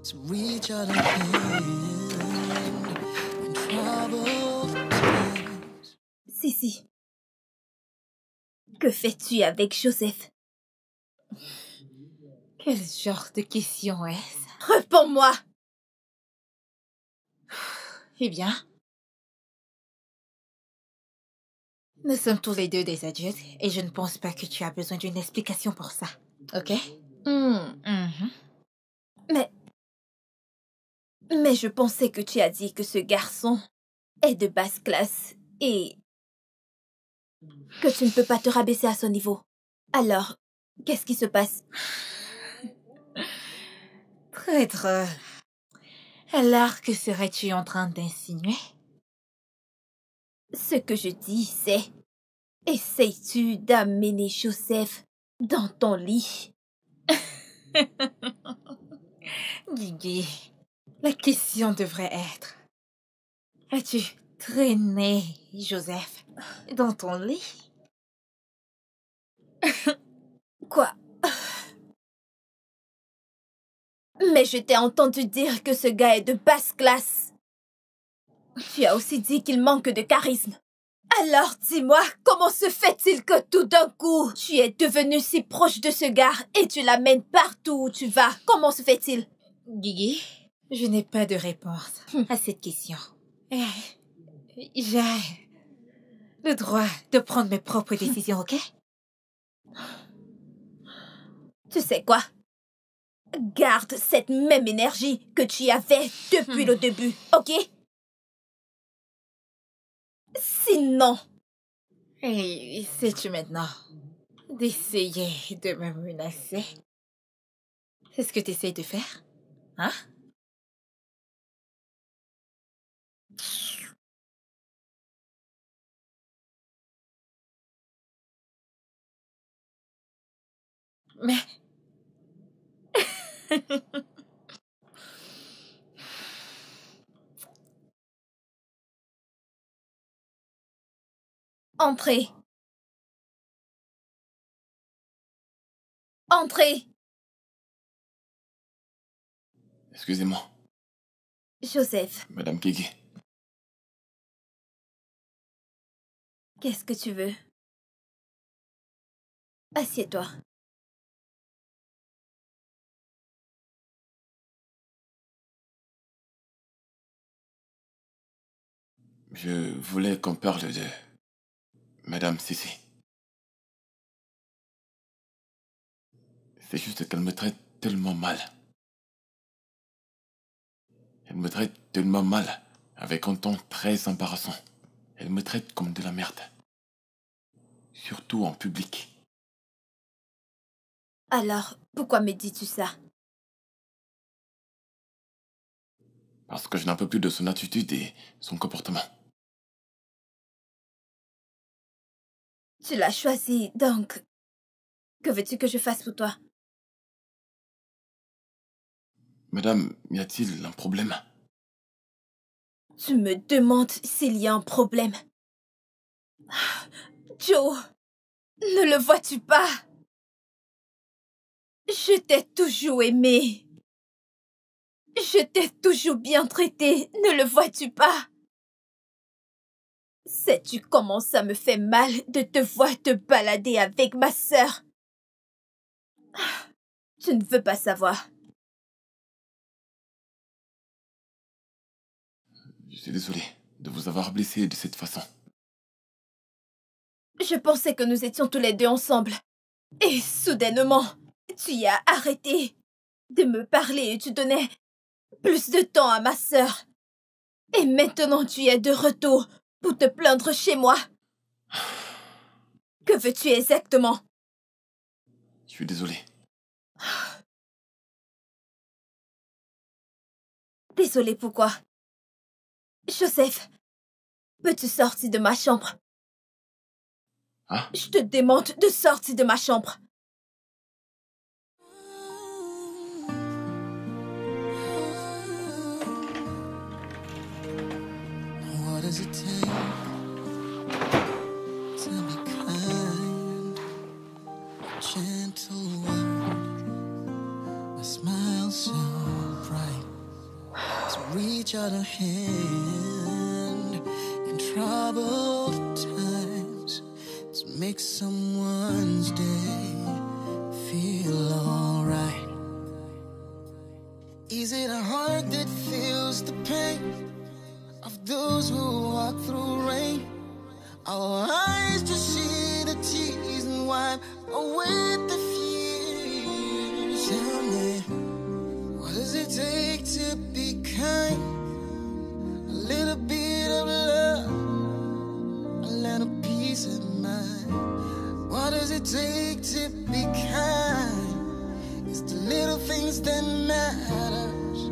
C: to reach out a hand in troubled times.
D: Sissi, que fais-tu avec Joseph?
A: Quel genre de question est-ce?
D: Réponds-moi!
A: Eh bien, nous sommes tous les deux des adultes et je ne pense pas que tu as besoin d'une explication pour ça, ok?
D: Mais je pensais que tu as dit que ce garçon est de basse classe et que tu ne peux pas te rabaisser à son niveau. Alors, qu'est-ce qui se passe?
A: Très drôle. Alors, que serais-tu en train d'insinuer?
D: Ce que je dis, c'est... Essayes-tu d'amener Joseph dans ton lit?
A: Guigui, la question devrait être... As-tu traîné Joseph dans ton lit?
D: Quoi? Mais je t'ai entendu dire que ce gars est de basse classe. Tu as aussi dit qu'il manque de charisme. Alors dis-moi, comment se fait-il que tout d'un coup, tu es devenu si proche de ce gars et tu l'amènes partout où tu vas? Comment se fait-il?
A: Guigui, je n'ai pas de réponse à cette question. J'ai le droit de prendre mes propres décisions, ok?
D: Tu sais quoi? Garde cette même énergie que tu avais depuis le début, ok? Sinon...
A: Et sais-tu maintenant d'essayer de me menacer? C'est ce que tu essayes de faire? Hein? Mais...
D: Entrez. Entrez.
B: Excusez-moi,
D: Joseph,
B: Madame Guigui.
D: qu'est-ce que tu veux? Assieds-toi.
B: Je voulais qu'on parle de Madame Sissi. C'est juste qu'elle me traite tellement mal. Elle me traite tellement mal, avec un ton très embarrassant. Elle me traite comme de la merde. Surtout en public.
D: Alors, pourquoi me dis-tu ça?
B: Parce que je n'en peux plus de son attitude et son comportement.
D: Tu l'as choisi, donc... Que veux-tu que je fasse pour toi?
B: Madame, y a-t-il un problème?
D: Tu me demandes s'il y a un problème. Joe, ne le vois-tu pas? Je t'ai toujours aimé. Je t'ai toujours bien traité, ne le vois-tu pas? Sais-tu comment ça me fait mal de te voir te balader avec ma sœur? Tu ne veux pas savoir.
B: Je suis désolé de vous avoir blessé de cette façon.
D: Je pensais que nous étions tous les deux ensemble. Et soudainement, tu y as arrêté de me parler et tu donnais plus de temps à ma sœur. Et maintenant tu es de retour pour te plaindre chez moi. Que veux-tu exactement?
B: Je suis désolé.
D: Désolé, pourquoi? Joseph, peux-tu sortir de ma chambre?
B: Hein?
D: Je te demande de sortir de ma chambre.
C: What does it take to be kind, gentle word, a smile so bright, to reach out a hand in troubled times, to make someone's day feel alright? Is it a heart that feels the pain of those who walk through rain? Our eyes just see the tears and wipe away the fears. Tell me, what does it take to be kind? A little bit of love, a little peace of mind. What does it take to be kind? It's the little things that matters.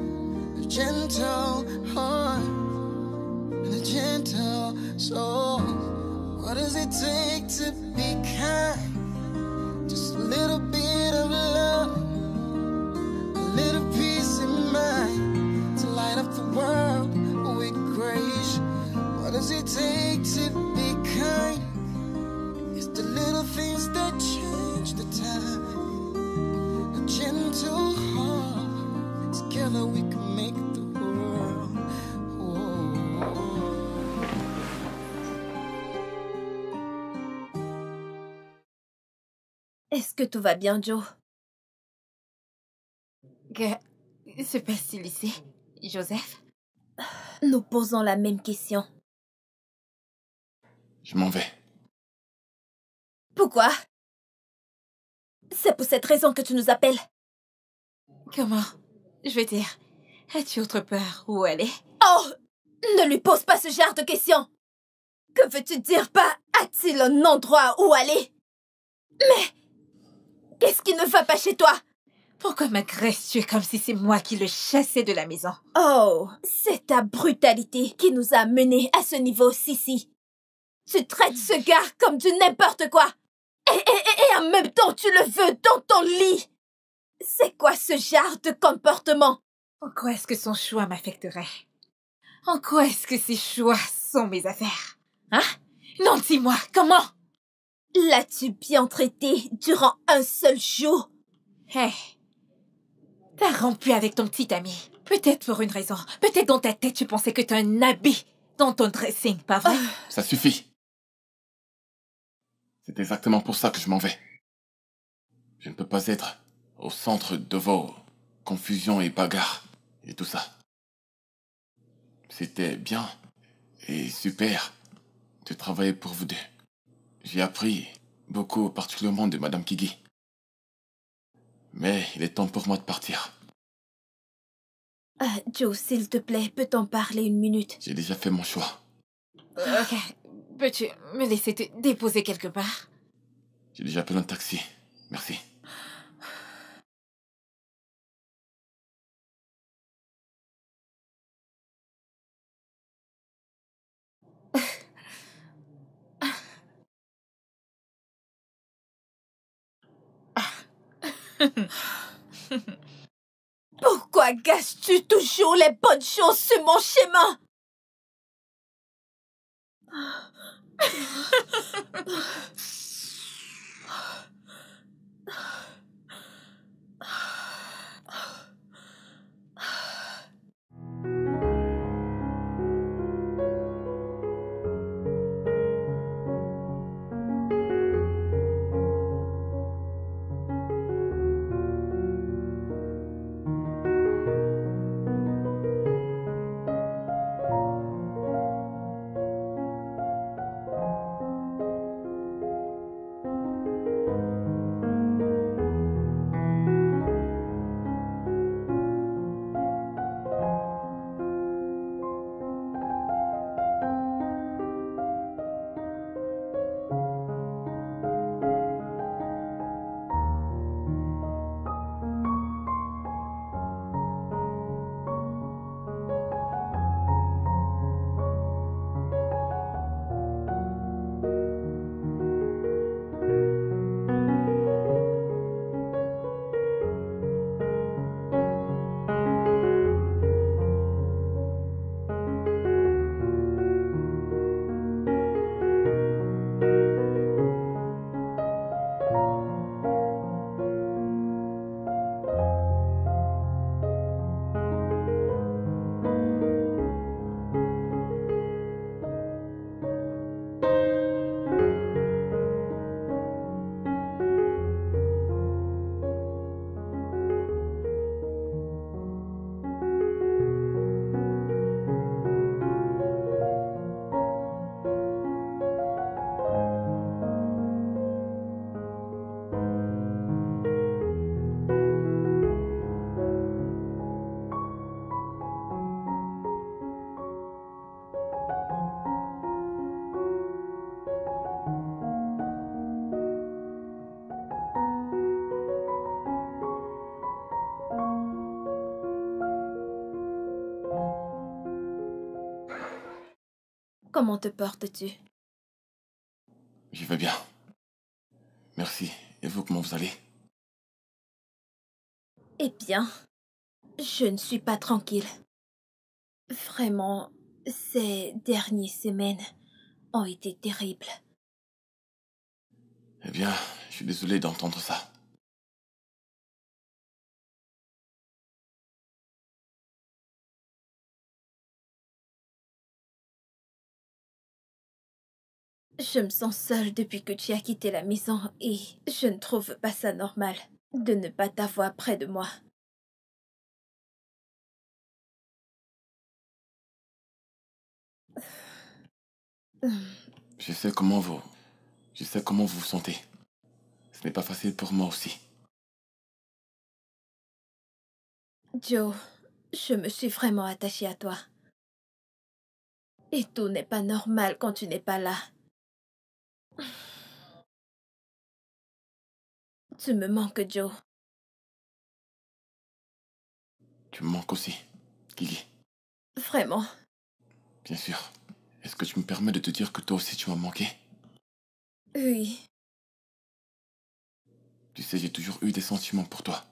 C: A gentle heart and a gentle soul. What does it take to be kind? Just a little bit of love, a little peace in mind, to light up the world with grace. What does it take to be kind? It's the little things that change the time. A gentle heart, together we can make the world. Whoa.
D: Est-ce que tout va bien, Joe?
A: Que se passe-t-il ici, Joseph?
D: Nous posons la même question.
B: Je m'en vais.
D: Pourquoi? C'est pour cette raison que tu nous appelles.
A: Comment? Je veux dire, as-tu autre part où aller?
D: Oh! Ne lui pose pas ce genre de questions. Que veux-tu dire par a-t-il un endroit où aller? Mais qu'est-ce qui ne va pas chez toi?
A: Pourquoi m'agresses-tu comme si c'est moi qui le chassais de la maison?
D: Oh, c'est ta brutalité qui nous a menés à ce niveau, Sissi. Tu traites ce gars comme du n'importe quoi. Et en même temps, tu le veux dans ton lit. C'est quoi ce genre de comportement?
A: En quoi est-ce que son choix m'affecterait? En quoi est-ce que ses choix sont mes affaires? Hein? Non, dis-moi, comment?
D: L'as-tu bien traité durant un seul jour?
A: Hé, t'as rompu avec ton petit ami. Peut-être pour une raison. Peut-être dans ta tête, tu pensais que t'as un habit dans ton dressing, pas vrai?
B: Ça suffit. C'est exactement pour ça que je m'en vais. Je ne peux pas être au centre de vos confusions et bagarres et tout ça. C'était bien et super de travailler pour vous deux. J'ai appris beaucoup, particulièrement de Madame Kigi. Mais il est temps pour moi de partir.
D: Joe, s'il te plaît, peut-on parler une minute?
B: J'ai déjà fait mon choix.
A: Ok. Peux-tu me laisser te déposer quelque part?
B: J'ai déjà appelé un taxi. Merci.
D: Pourquoi gâches-tu toujours les bonnes choses sur mon chemin? Comment te portes-tu?
B: Je vais bien. Merci. Et vous, comment vous allez?
D: Eh bien, je ne suis pas tranquille. Vraiment, ces dernières semaines ont été terribles.
B: Eh bien, je suis désolé d'entendre ça.
D: Je me sens seule depuis que tu as quitté la maison et je ne trouve pas ça normal de ne pas t'avoir près de moi.
B: Je sais comment vous vous sentez. Ce n'est pas facile pour moi aussi.
D: Joe, je me suis vraiment attachée à toi. Et tout n'est pas normal quand tu n'es pas là. Tu me manques, Joe.
B: Tu me manques aussi, Kiki.
D: Vraiment.
B: Bien sûr. Est-ce que tu me permets de te dire que toi aussi tu m'as manqué?
D: Oui.
B: Tu sais, j'ai toujours eu des sentiments pour toi.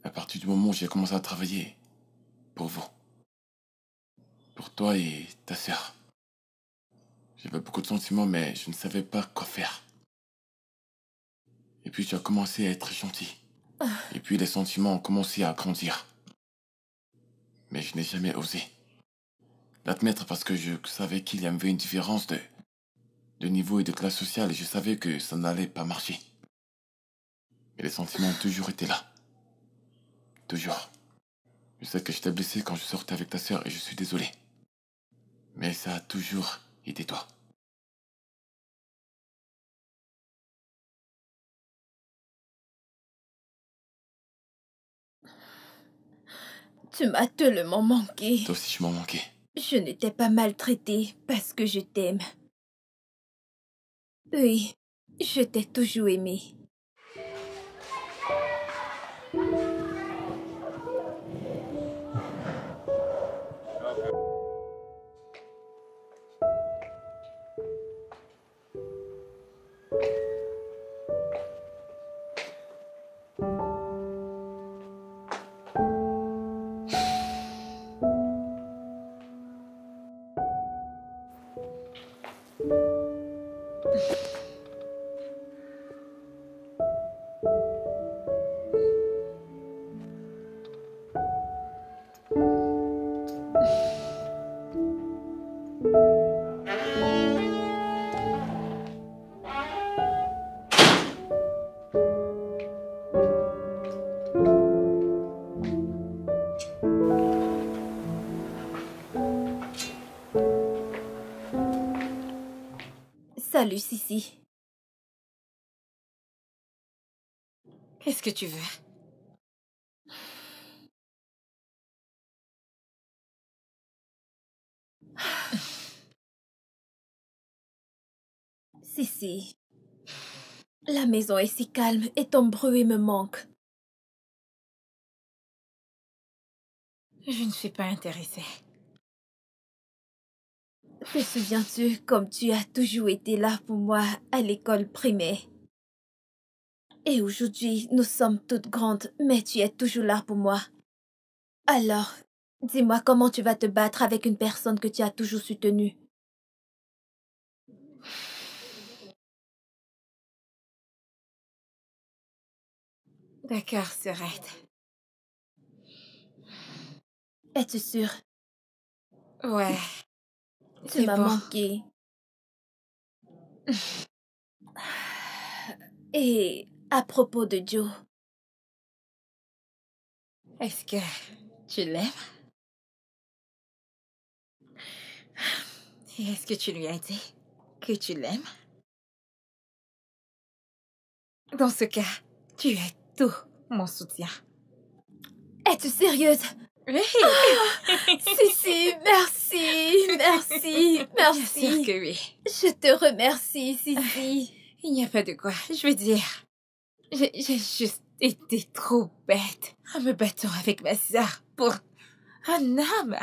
B: À partir du moment où j'ai commencé à travailler pour vous. Pour toi et ta sœur. J'avais beaucoup de sentiments, mais je ne savais pas quoi faire. Et puis tu as commencé à être gentil. Et puis les sentiments ont commencé à grandir. Mais je n'ai jamais osé l'admettre parce que je savais qu'il y avait une différence de niveau et de classe sociale et je savais que ça n'allait pas marcher. Mais les sentiments ont toujours été là. Toujours. Je sais que je t'ai blessé quand je sortais avec ta sœur et je suis désolé. Mais ça a toujours été toi.
D: Tu m'as tellement manqué.
B: Toi aussi, tu m'as manqué.
D: Je ne t'ai pas maltraité parce que je t'aime. Oui, je t'ai toujours aimé. Salut, Sissi.
A: Qu'est-ce que tu veux?
D: Sissi. La maison est si calme et ton bruit me manque.
A: Je ne suis pas intéressée.
D: Te souviens-tu comme tu as toujours été là pour moi à l'école primaire? Et aujourd'hui, nous sommes toutes grandes, mais tu es toujours là pour moi. Alors, dis-moi comment tu vas te battre avec une personne que tu as toujours soutenue.
A: D'accord, Sorette.
D: Es-tu sûre?
A: Ouais.
D: Tu
A: C'est
D: m'as
A: bon.
D: manqué. Et à propos de Joe,
A: Est-ce que tu l'aimes? Et est-ce que tu lui as dit que tu l'aimes? Dans ce cas, tu es tout mon soutien.
D: es-tu sérieuse?
A: Oui,
D: Sissi, merci, merci,
A: bien sûr
D: merci.
A: que oui.
D: Je te remercie, Sissi.
A: Il n'y a pas de quoi. Je veux dire, j'ai juste été trop bête en me battant avec ma sœur pour un homme.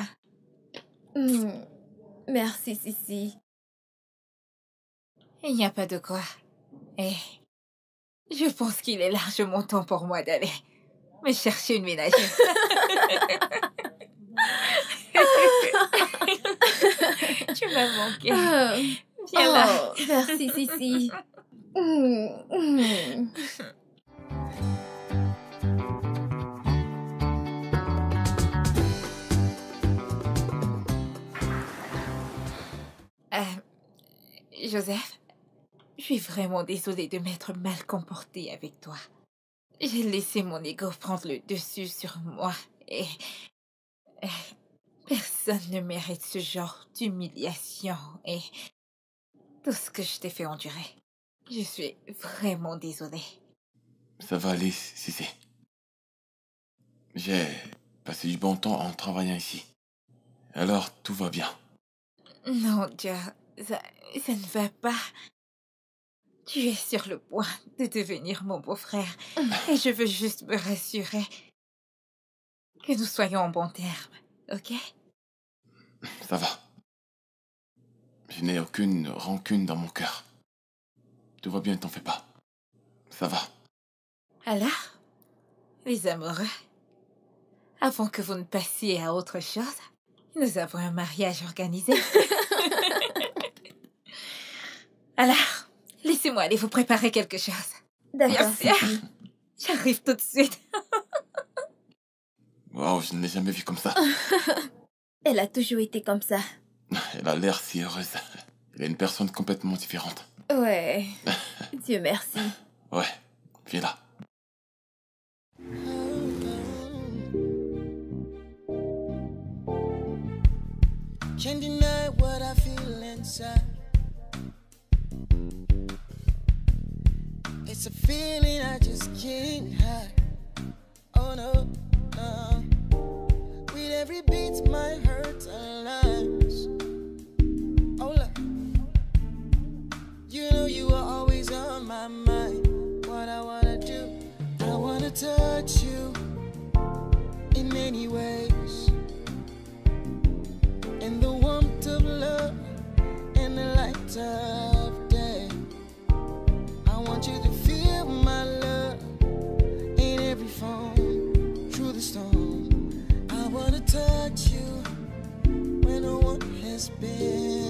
D: Hmm. Merci, Sissi.
A: Il n'y a pas de quoi. Et je pense qu'il est largement temps pour moi d'aller me chercher une ménagère. Tu m'as manqué. Viens là.
D: Oh, merci, Sissi.
A: Joseph, je suis vraiment désolée de m'être mal comportée avec toi. J'ai laissé mon ego prendre le dessus sur moi et personne ne mérite ce genre d'humiliation et tout ce que je t'ai fait endurer. Je suis vraiment désolée.
B: Ça va aller, Cissé. J'ai passé du bon temps en travaillant ici. Alors, tout va bien.
A: Non, Jack, ça ne va pas. Tu es sur le point de devenir mon beau-frère et je veux juste me rassurer que nous soyons en bons termes, ok?
B: Ça va. Je n'ai aucune rancune dans mon cœur. Tout va bien, t'en fais pas. Ça va.
A: Alors, les amoureux, avant que vous ne passiez à autre chose, nous avons un mariage organisé. Alors, laissez-moi aller vous préparer quelque chose.
D: D'accord,
A: Bien sûr.
D: Sissi.
A: J'arrive tout de suite.
B: Waouh, je ne l'ai jamais vue comme ça.
D: Elle a toujours été comme ça.
B: Elle a l'air si heureuse. Elle est une personne complètement différente.
D: Ouais. Dieu merci.
B: Ouais, viens là.
C: Can't deny what I feel inside. It's a feeling I just can't hide. Oh no, no. With every beat, my heart aligns. Oh look, you know you are always on my mind. What I wanna do, I wanna touch you in many ways. In the warmth of love and the light of day, I want you to feel my love in every form, through the storm. I wanna touch you when no one has been.